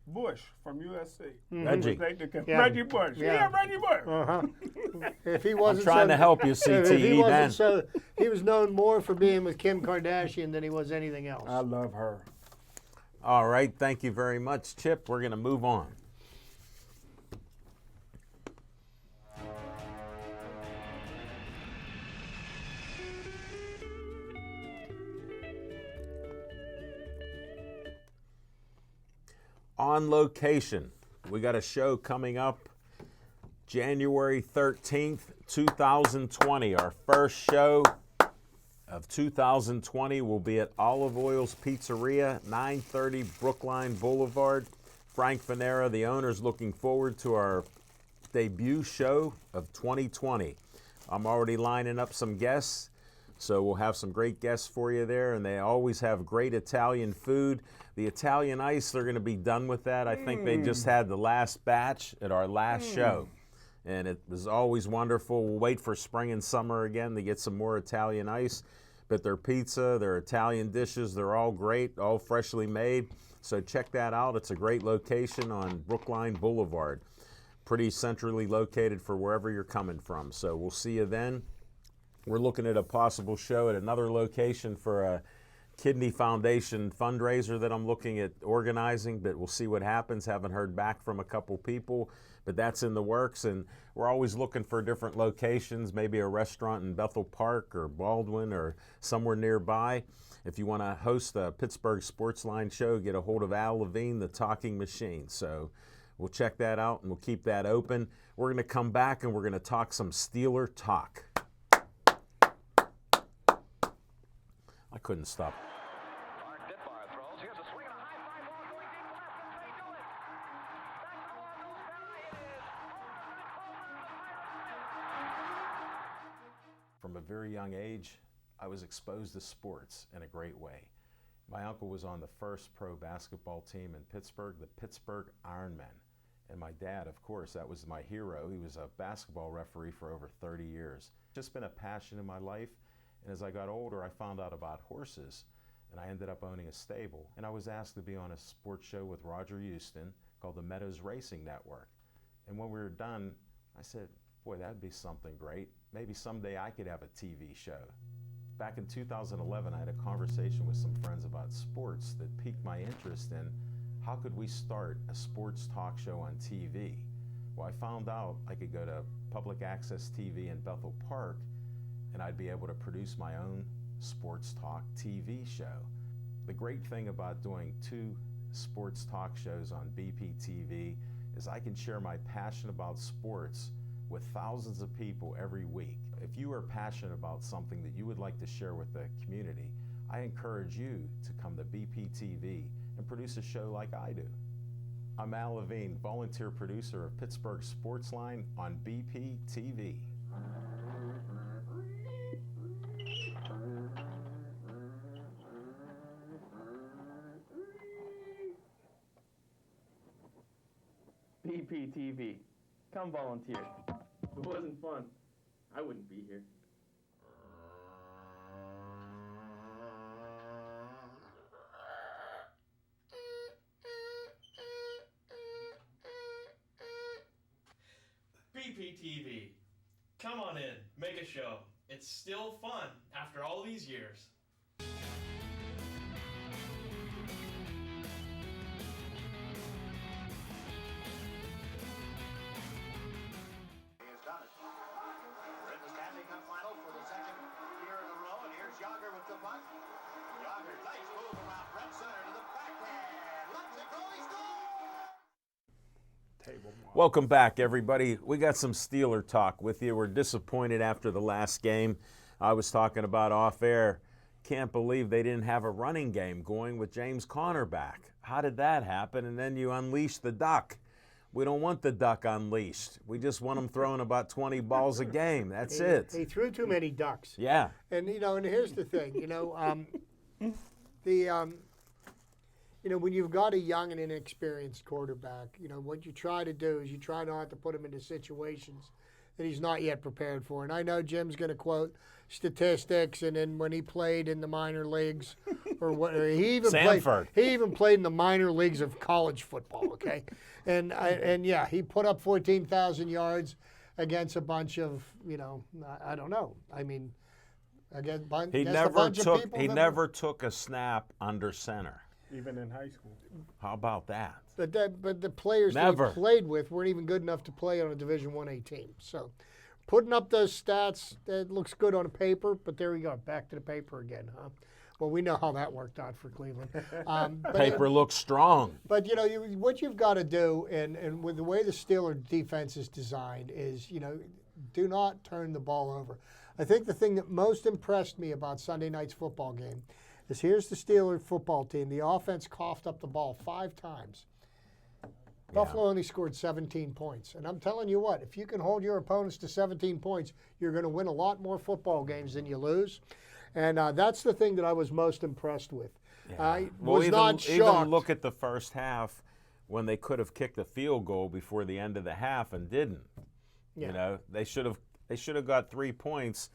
[SPEAKER 5] Bush from USC.
[SPEAKER 3] Reggie.
[SPEAKER 4] Yeah.
[SPEAKER 5] Reggie Bush. Yeah, Reggie Bush.
[SPEAKER 4] Uh-huh. If he
[SPEAKER 3] I'm
[SPEAKER 4] wasn't
[SPEAKER 3] trying to help you,
[SPEAKER 4] if he
[SPEAKER 3] CTE,
[SPEAKER 4] wasn't
[SPEAKER 3] man.
[SPEAKER 4] so, he was known more for being with Kim Kardashian than he was anything else.
[SPEAKER 5] I love her.
[SPEAKER 3] All right. Thank you very much, Chip. We're going to move on. On location, we got a show coming up January 13th, 2020. Our first show of 2020 will be at Olive Oil's Pizzeria, 930 Brookline Boulevard. Frank Fanera, the owner, is looking forward to our debut show of 2020. I'm already lining up some guests, so we'll have some great guests for you there, and they always have great Italian food. The Italian ice, they're going to be done with that. I think they just had the last batch at our last show, and it was always wonderful. We'll wait for spring and summer again to get some more Italian ice. but their pizza, their Italian dishes, they're all great, all freshly made. So check that out. It's a great location on Brookline Boulevard. Pretty centrally located for wherever you're coming from. So we'll see you then. We're looking at a possible show at another location for a Kidney Foundation fundraiser that I'm looking at organizing, but we'll see what happens. Haven't heard back from a couple people, but that's in the works, and we're always looking for different locations, maybe a restaurant in Bethel Park or Baldwin or somewhere nearby. If you want to host a Pittsburgh Sportsline show, get a hold of Al Levine, the Talking Machine. So we'll check that out and we'll keep that open. We're going to come back and we're going to talk some Steeler talk. I couldn't stop.
[SPEAKER 1] Mark Ditbar throws. Here's a swing and a high fly ball going deep left. They do it. Back to the wall goes Barry.
[SPEAKER 3] From a very young age, I was exposed to sports in a great way. My uncle was on the first pro basketball team in Pittsburgh, the Pittsburgh Ironmen. And my dad, of course, that was my hero. He was a basketball referee for over 30 years. Just been a passion in my life. And as I got older, I found out about horses, and I ended up owning a stable. And I was asked to be on a sports show with Roger Houston called the Meadows Racing Network. And when we were done, I said, boy, that'd be something great. Maybe someday I could have a TV show. Back in 2011, I had a conversation with some friends about sports that piqued my interest in how could we start a sports talk show on TV. Well, I found out I could go to public access TV in Bethel Park, and I'd be able to produce my own sports talk TV show. The great thing about doing 2 sports talk shows on BPTV is I can share my passion about sports with thousands of people every week. If you are passionate about something that you would like to share with the community, I encourage you to come to BPTV and produce a show like I do. I'm Al Levine, volunteer producer of Pittsburgh Sportsline on BPTV.
[SPEAKER 8] BPTV. Come volunteer. If it wasn't fun, I wouldn't be here. BPTV. Come on in, make a show. It's still fun after all these years.
[SPEAKER 3] Welcome back, everybody. We got some Steeler talk with you. We're disappointed after the last game. I was talking about off air. Can't believe they didn't have a running game going with James Conner back. How did that happen? And then you unleash the duck. We don't want the duck unleashed. We just want him throwing about 20 balls a game. That's it.
[SPEAKER 4] He threw too many ducks.
[SPEAKER 3] Yeah.
[SPEAKER 4] And and here's the thing, when you've got a young and inexperienced quarterback, what you try to do is you try not to put him into situations that he's not yet prepared for. And I know Jim's going to quote statistics, and then when he played in the minor leagues, or he even played in the minor leagues of college football. Okay, and he put up 14,000 yards against a bunch of I don't know. I mean, again,
[SPEAKER 3] he never took a snap under center.
[SPEAKER 5] Even in high school.
[SPEAKER 3] How about that?
[SPEAKER 4] But the players that he played with weren't even good enough to play on a Division I team. So putting up those stats, that looks good on paper, but there we go. Back to the paper again, huh? Well, we know how that worked out for Cleveland.
[SPEAKER 3] Paper looks strong.
[SPEAKER 4] But, what you've got to do, and with the way the Steeler defense is designed, is, do not turn the ball over. I think the thing that most impressed me about Sunday night's football game is here's the Steeler football team. The offense coughed up the ball 5 times. Buffalo only scored 17 points. And I'm telling you what, if you can hold your opponents to 17 points, you're going to win a lot more football games than you lose. And that's the thing that I was most impressed with.
[SPEAKER 3] Yeah.
[SPEAKER 4] I was not shocked.
[SPEAKER 3] Even look at the first half when they could have kicked a field goal before the end of the half and didn't.
[SPEAKER 4] Yeah.
[SPEAKER 3] They should have got 3 points.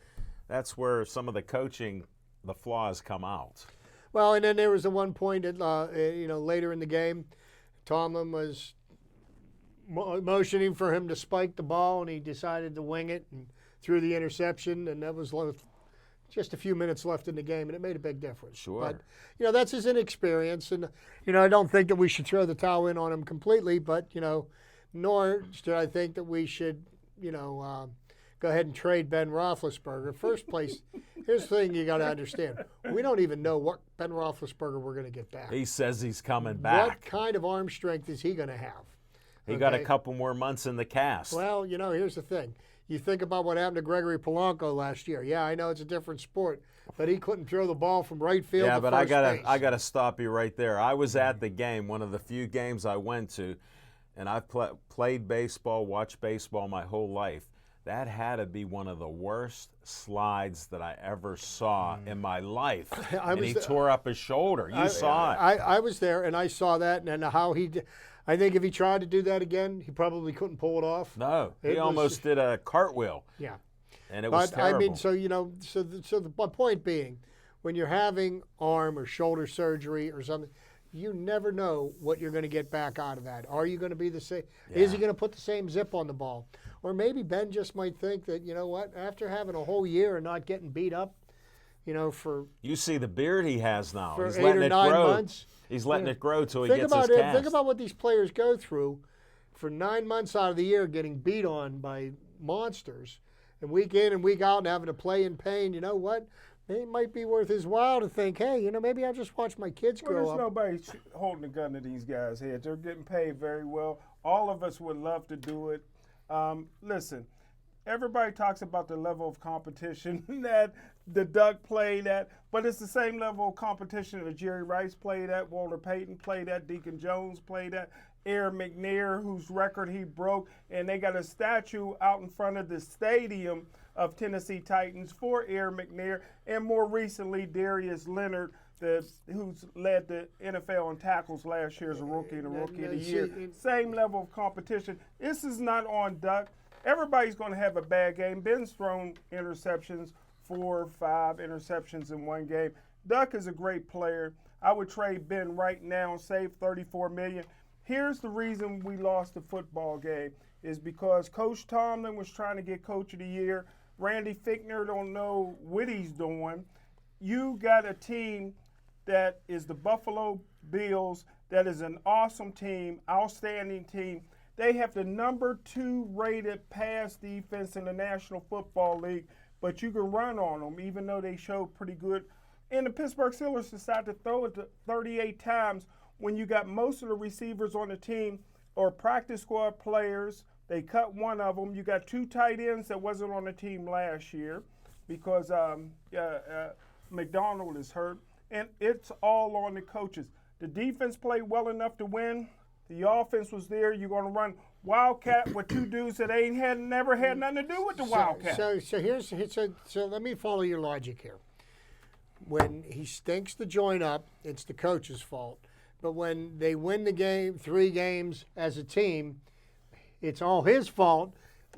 [SPEAKER 3] That's where some of the coaching the flaws come out.
[SPEAKER 4] Well, and then there was the one point at, later in the game, Tomlin was motioning for him to spike the ball, and he decided to wing it and threw the interception, and that was just a few minutes left in the game, and it made a big difference.
[SPEAKER 3] Sure.
[SPEAKER 4] But, that's his inexperience, and, I don't think that we should throw the towel in on him completely, but, nor should I think that we should, go ahead and trade Ben Roethlisberger. First place, here's the thing you got to understand. We don't even know what Ben Roethlisberger we're going to get back.
[SPEAKER 3] He says he's coming back.
[SPEAKER 4] What kind of arm strength is he going to have?
[SPEAKER 3] He got a
[SPEAKER 4] Okay.
[SPEAKER 3] couple more months in the cast.
[SPEAKER 4] Well, here's the thing. You think about what happened to Gregory Polanco last year. Yeah, I know it's a different sport, but he couldn't throw the ball from right field
[SPEAKER 3] yeah,
[SPEAKER 4] to
[SPEAKER 3] but
[SPEAKER 4] first base.
[SPEAKER 3] I gotta stop you right there. I was at the game, one of the few games I went to, and I've played baseball, watched baseball my whole life. That had to be one of the worst slides that I ever saw in my life. And he tore up his shoulder. You saw it.
[SPEAKER 4] I was there, and I saw that, and how he did. I think if he tried to do that again, he probably couldn't pull it off.
[SPEAKER 3] No,
[SPEAKER 4] It
[SPEAKER 3] he
[SPEAKER 4] was-
[SPEAKER 3] almost did a cartwheel,
[SPEAKER 4] Yeah.
[SPEAKER 3] and it was
[SPEAKER 4] But
[SPEAKER 3] terrible.
[SPEAKER 4] I mean, my point being, when you're having arm or shoulder surgery or something, you never know what you're going to get back out of that. Are you going to be the same? Is he going to put the same zip on the ball? Or maybe Ben just might think that, after having a whole year and not getting beat up, for
[SPEAKER 3] You see the beard he has now.
[SPEAKER 4] For
[SPEAKER 3] He's
[SPEAKER 4] 8
[SPEAKER 3] letting
[SPEAKER 4] or
[SPEAKER 3] it
[SPEAKER 4] 9
[SPEAKER 3] grow.
[SPEAKER 4] months.
[SPEAKER 3] He's letting it grow till he
[SPEAKER 4] think
[SPEAKER 3] gets
[SPEAKER 4] about
[SPEAKER 3] his
[SPEAKER 4] it.
[SPEAKER 3] cast.
[SPEAKER 4] Think about what these players go through for 9 months out of the year, getting beat on by monsters, and week in and week out, and having to play in pain. You know what? It might be worth his while to think, hey, maybe I'll just watch my kids
[SPEAKER 5] Well,
[SPEAKER 4] grow
[SPEAKER 5] there's
[SPEAKER 4] up.
[SPEAKER 5] nobody holding a gun to these guys' heads. They're getting paid very well. All of us would love to do it. Listen, everybody talks about the level of competition that the Duck played at, but it's the same level of competition that Jerry Rice played at, Walter Payton played at, Deacon Jones played at, Aaron McNair, whose record he broke, and they got a statue out in front of the stadium of Tennessee Titans for Aaron McNair, and more recently Darius Leonard, who's led the NFL in tackles last year as a rookie and a rookie of the year. Same level of competition. This is not on Duck. Everybody's going to have a bad game. Ben's thrown interceptions, 4 or 5 interceptions in one game. Duck is a great player. I would trade Ben right now and save $34 million. Here's the reason we lost the football game is because Coach Tomlin was trying to get Coach of the Year. Randy Fichtner don't know what he's doing. You got a team that is the Buffalo Bills that is an awesome team, outstanding team. They have the number 2 rated pass defense in the National Football League, but you can run on them even though they showed pretty good. And the Pittsburgh Steelers decided to throw it 38 times when you got most of the receivers on the team or practice squad players. They cut one of them. You got 2 tight ends that wasn't on the team last year because McDonald is hurt. And it's all on the coaches. The defense played well enough to win. The offense was there. You're going to run Wildcat with 2 dudes that never had nothing to do with the Wildcat.
[SPEAKER 4] So let me follow your logic here. When he stinks the joint up, it's the coach's fault. But when they win the game, 3 games as a team, it's all his fault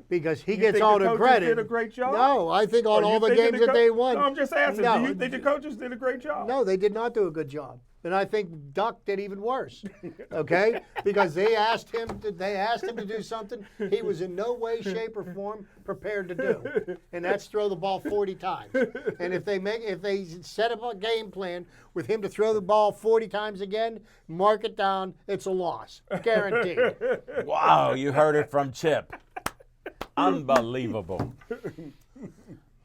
[SPEAKER 4] because he gets
[SPEAKER 5] think
[SPEAKER 4] all
[SPEAKER 5] the
[SPEAKER 4] the
[SPEAKER 5] coaches
[SPEAKER 4] credit.
[SPEAKER 5] did a great job?
[SPEAKER 4] No, I think on
[SPEAKER 5] Or
[SPEAKER 4] all
[SPEAKER 5] you
[SPEAKER 4] the
[SPEAKER 5] think
[SPEAKER 4] games that they won.
[SPEAKER 5] No, I'm just asking.
[SPEAKER 4] No,
[SPEAKER 5] Do you think the coaches did a great job?
[SPEAKER 4] No, they did not do a good job. And I think Duck did even worse. Okay? Because they asked him to do something he was in no way, shape, or form prepared to do. And that's throw the ball 40 times. And if they set up a game plan with him to throw the ball 40 times again, mark it down, it's a loss. Guaranteed.
[SPEAKER 3] Wow, you heard it from Chip. Unbelievable.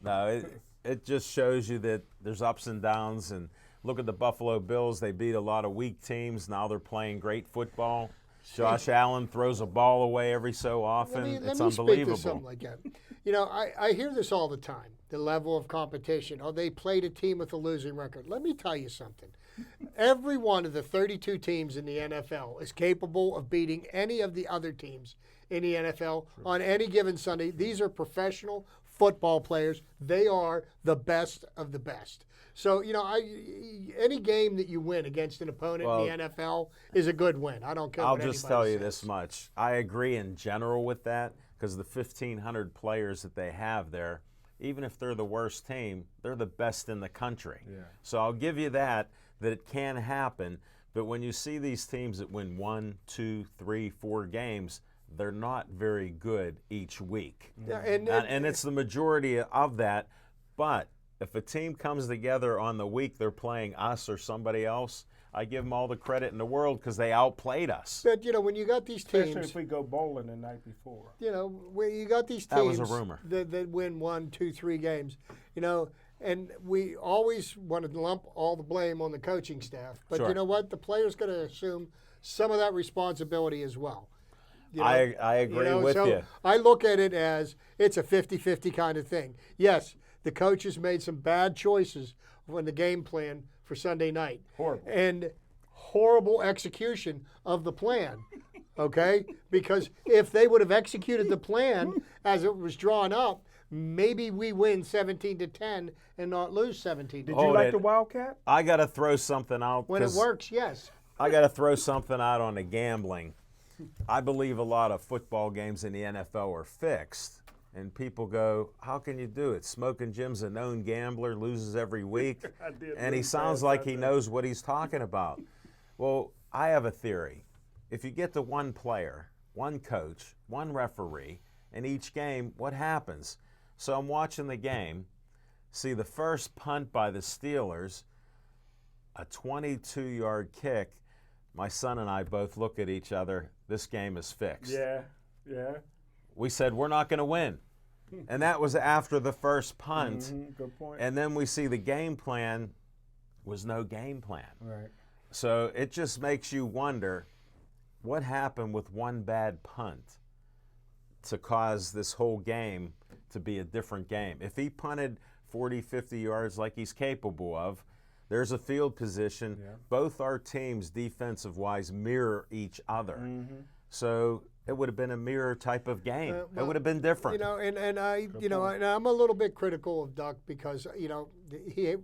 [SPEAKER 3] No, it just shows you that there's ups and downs. And look at the Buffalo Bills. They beat a lot of weak teams. Now they're playing great football. Josh Allen throws a ball away every so often. It's
[SPEAKER 4] let me
[SPEAKER 3] unbelievable.
[SPEAKER 4] speak to something like that. I hear this all the time, the level of competition. Oh, they played a team with a losing record. Let me tell you something. Every one of the 32 teams in the NFL is capable of beating any of the other teams in the NFL on any given Sunday. These are professional football players. They are the best of the best. So, any game that you win against an opponent in the NFL is a good win. I don't care
[SPEAKER 3] I'll
[SPEAKER 4] what
[SPEAKER 3] just
[SPEAKER 4] anybody
[SPEAKER 3] tell you
[SPEAKER 4] says.
[SPEAKER 3] this much. I agree in general with that because the 1,500 players that they have there, even if they're the worst team, they're the best in the country.
[SPEAKER 5] Yeah.
[SPEAKER 3] So I'll give you that it can happen. But when you see these teams that win 1, 2, 3, 4 games, they're not very good each week.
[SPEAKER 4] Yeah,
[SPEAKER 3] And it's the majority of that. But if a team comes together on the week they're playing us or somebody else, I give them all the credit in the world because they outplayed us.
[SPEAKER 4] but when you got these
[SPEAKER 5] Especially
[SPEAKER 4] teams,
[SPEAKER 5] if we go bowling the night before.
[SPEAKER 4] when you got these
[SPEAKER 3] That
[SPEAKER 4] teams
[SPEAKER 3] was a rumor.
[SPEAKER 4] that win 1, 2, 3 games, and we always want to lump all the blame on the coaching staff. But
[SPEAKER 3] Sure.
[SPEAKER 4] you know what? The player's going to assume some of that responsibility as well.
[SPEAKER 3] I agree with
[SPEAKER 4] so
[SPEAKER 3] you.
[SPEAKER 4] I look at it as it's a 50-50 kind of thing. Yes, the coaches made some bad choices on the game plan for Sunday night.
[SPEAKER 5] Horrible.
[SPEAKER 4] And horrible execution of the plan. Okay? Because if they would have executed the plan as it was drawn up, maybe we win 17-10 and not lose 17.
[SPEAKER 5] Did you
[SPEAKER 3] Hold
[SPEAKER 5] like
[SPEAKER 3] it.
[SPEAKER 5] the Wildcat?
[SPEAKER 3] I got to throw something out.
[SPEAKER 4] When it
[SPEAKER 3] 'cause
[SPEAKER 4] works, yes.
[SPEAKER 3] I got to throw something out on the gambling. I believe a lot of football games in the NFL are fixed. And people go, how can you do it? Smoking Jim's a known gambler, loses every week.
[SPEAKER 5] I did
[SPEAKER 3] And he
[SPEAKER 5] read
[SPEAKER 3] sounds
[SPEAKER 5] that,
[SPEAKER 3] like
[SPEAKER 5] I
[SPEAKER 3] he
[SPEAKER 5] did.
[SPEAKER 3] knows what he's talking about. Well, I have a theory. If you get to one player, one coach, one referee, in each game, what happens? So I'm watching the game, see the first punt by the Steelers, a 22-yard kick. My son and I both look at each other. This game is fixed.
[SPEAKER 5] Yeah.
[SPEAKER 3] We said we're not going to win. And that was after the first punt.
[SPEAKER 5] Mhm, good point.
[SPEAKER 3] And then we see the game plan was no game plan.
[SPEAKER 5] Right.
[SPEAKER 3] So it just makes you wonder what happened with one bad punt to cause this whole game to be a different game. If he punted 40, 50 yards like he's capable of, there's a field position.
[SPEAKER 5] Yeah.
[SPEAKER 3] Both our teams, defensive-wise, mirror each other.
[SPEAKER 5] Mm-hmm.
[SPEAKER 3] So it would have been a mirror type of game. It
[SPEAKER 4] well,
[SPEAKER 3] would have been different.
[SPEAKER 4] And I'm a little bit critical of Duck because he,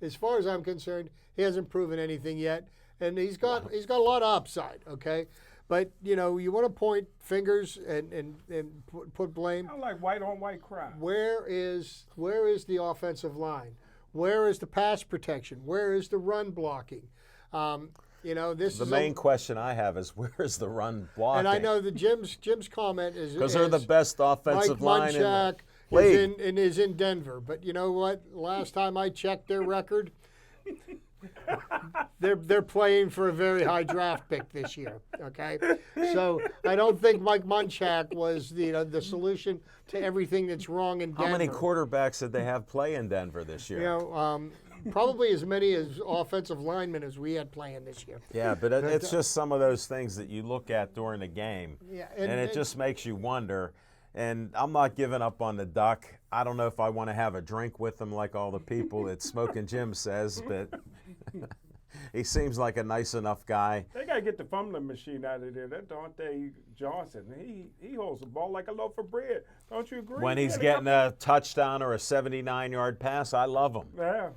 [SPEAKER 4] as far as I'm concerned, he hasn't proven anything yet, and he's got a lot of upside. Okay, but you want to point fingers and put blame.
[SPEAKER 5] I like white on white crime.
[SPEAKER 4] Where is the offensive line? Where is the pass protection? Where is the run blocking? This
[SPEAKER 3] the
[SPEAKER 4] is
[SPEAKER 3] main question I have is where's the run blocking?
[SPEAKER 4] And I know that Jim's comment is
[SPEAKER 3] because they're the best offensive
[SPEAKER 4] Mike
[SPEAKER 3] line in the
[SPEAKER 4] Munchak
[SPEAKER 3] league.
[SPEAKER 4] is in Denver. But you know what? Last time I checked their record, they're playing for a very high draft pick this year. Okay, so I don't think Mike Munchak was the solution to everything that's wrong in Denver.
[SPEAKER 3] How many quarterbacks did they have play in Denver this year?
[SPEAKER 4] Probably as many as offensive linemen as we had playing this year.
[SPEAKER 3] Yeah, but it's just some of those things that you look at during the game,
[SPEAKER 4] Yeah,
[SPEAKER 3] and it just makes you wonder. And I'm not giving up on the Duck. I don't know if I want to have a drink with him like all the people that Smoking Jim says, but he seems like a nice enough guy.
[SPEAKER 5] They got to get the fumbling machine out of there. That Dante Johnson, he holds the ball like a loaf of bread. Don't you agree?
[SPEAKER 3] When he's
[SPEAKER 5] Yeah,
[SPEAKER 3] getting a touchdown or a 79-yard pass, I love him.
[SPEAKER 5] Yeah,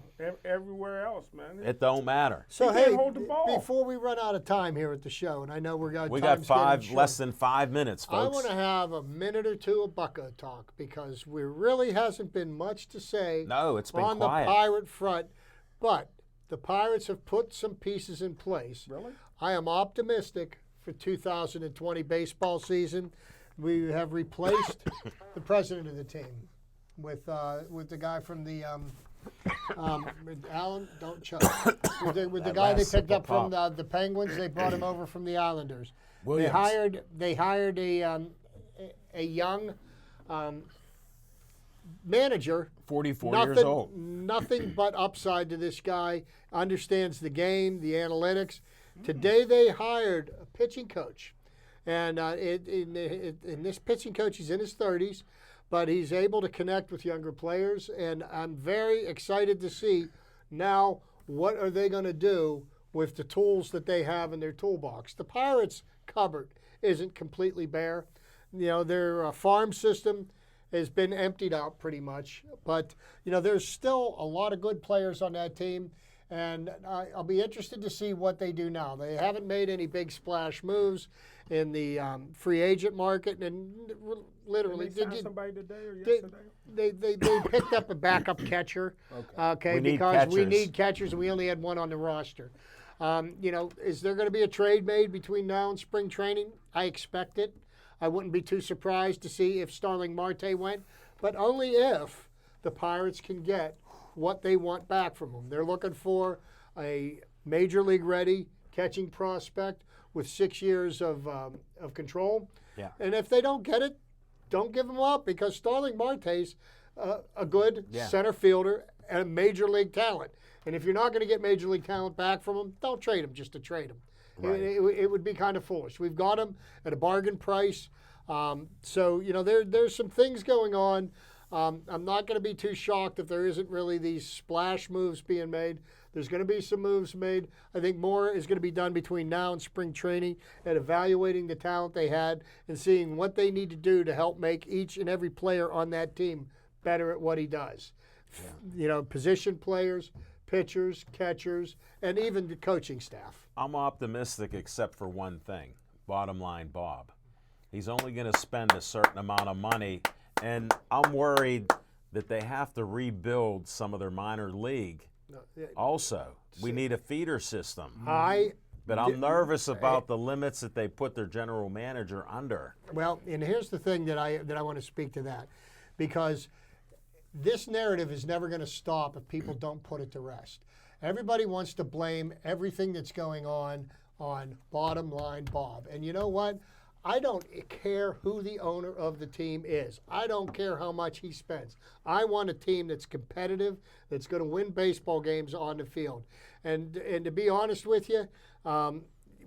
[SPEAKER 5] everywhere else, man.
[SPEAKER 3] It don't matter.
[SPEAKER 4] So
[SPEAKER 5] He can't
[SPEAKER 4] hey,
[SPEAKER 5] hold the ball.
[SPEAKER 4] before we run out of time here at the show, and I know
[SPEAKER 3] We
[SPEAKER 4] time's
[SPEAKER 3] got
[SPEAKER 4] getting short.
[SPEAKER 3] less than 5 minutes,
[SPEAKER 4] I
[SPEAKER 3] folks.
[SPEAKER 4] want to have a minute or two of Bucko talk because there really hasn't been much to say
[SPEAKER 3] No, it's been
[SPEAKER 4] on
[SPEAKER 3] quiet.
[SPEAKER 4] the Pirate front, but the Pirates have put some pieces in place.
[SPEAKER 5] Really?
[SPEAKER 4] I am optimistic for 2020 baseball season. We have replaced the president of the team with the guy from the Allen. Don't choke. with the
[SPEAKER 3] That
[SPEAKER 4] guy they
[SPEAKER 3] last
[SPEAKER 4] picked
[SPEAKER 3] sip
[SPEAKER 4] up
[SPEAKER 3] of
[SPEAKER 4] from the Penguins. They brought him over from the Islanders.
[SPEAKER 3] Williams.
[SPEAKER 4] They hired a young manager.
[SPEAKER 3] 44 years old.
[SPEAKER 4] Nothing but upside to this guy. Understands the game, the analytics. Today they hired a pitching coach, and in this pitching coach, he's in his 30s, but he's able to connect with younger players, and I'm very excited to see now what are they going to do with the tools that they have in their toolbox. The Pirates' cupboard isn't completely bare. Their farm system has been emptied out pretty much, but there's still a lot of good players on that team, And I'll be interested to see what they do now. They haven't made any big splash moves in the free agent market, and literally,
[SPEAKER 5] Did they sign somebody today or
[SPEAKER 4] they,
[SPEAKER 5] yesterday?
[SPEAKER 4] they picked up a backup catcher, okay,
[SPEAKER 3] We need
[SPEAKER 4] because we
[SPEAKER 3] catchers.
[SPEAKER 4] need catchers, and we only had one on the roster. Is there going to be a trade made between now and spring training? I expect it. I wouldn't be too surprised to see if Starling Marte went, but only if the Pirates can get what they want back from them. They're looking for a major league ready catching prospect with 6 years of control.
[SPEAKER 3] Yeah.
[SPEAKER 4] And if they don't get it, don't give them up, because Starling Marte's a good center fielder and a major league talent. And if you're not going to get major league talent back from him, don't trade him just to trade him.
[SPEAKER 3] Right.
[SPEAKER 4] It would be kind of foolish. We've got him at a bargain price. There's some things going on. I'm not going to be too shocked if there isn't really these splash moves being made. There's going to be some moves made. I think more is going to be done between now and spring training and evaluating the talent they had and seeing what they need to do to help make each and every player on that team better at what he does. Position players, pitchers, catchers, and even the coaching staff.
[SPEAKER 3] I'm optimistic except for one thing. Bottom line, Bob. He's only going to spend a certain amount of money, and I'm worried that they have to rebuild some of their minor league. Also, we need a feeder system. But I'm nervous about the limits that they put their general manager under.
[SPEAKER 4] Well, and here's the thing that I want to speak to that, because this narrative is never going to stop if people don't put it to rest. Everybody wants to blame everything that's going on bottom line Bob. And you know what? I don't care who the owner of the team is. I don't care how much he spends. I want a team that's competitive, that's going to win baseball games on the field. And to be honest with you,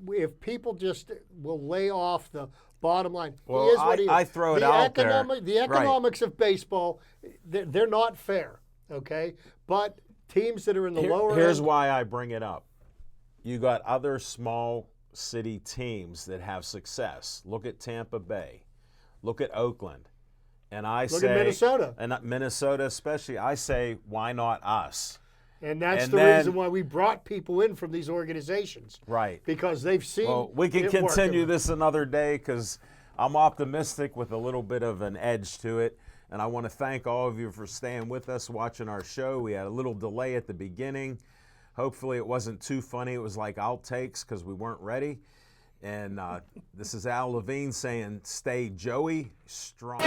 [SPEAKER 4] if people just will lay off the bottom line,
[SPEAKER 3] Well,
[SPEAKER 4] he is what he is.
[SPEAKER 3] I throw it out there.
[SPEAKER 4] The economics of baseball, they're not fair, okay? But teams that are in the lower
[SPEAKER 3] Here's
[SPEAKER 4] end,
[SPEAKER 3] why I bring it up. You got other small city teams that have success. Look at Tampa Bay. Look at Oakland. And I
[SPEAKER 4] Look
[SPEAKER 3] say
[SPEAKER 4] at Minnesota.
[SPEAKER 3] And Minnesota especially, I say, why not us?
[SPEAKER 4] and that's
[SPEAKER 3] and
[SPEAKER 4] the
[SPEAKER 3] then-
[SPEAKER 4] reason why we brought people in from these organizations.
[SPEAKER 3] Right.
[SPEAKER 4] Because they've seen
[SPEAKER 3] Well, we can
[SPEAKER 4] it
[SPEAKER 3] continue
[SPEAKER 4] working.
[SPEAKER 3] this another day because I'm optimistic with a little bit of an edge to it. And I want to thank all of you for staying with us, watching our show. We had a little delay at the beginning. Hopefully it wasn't too funny. It was like outtakes because we weren't ready. And this is Al Levine saying, stay Joey strong.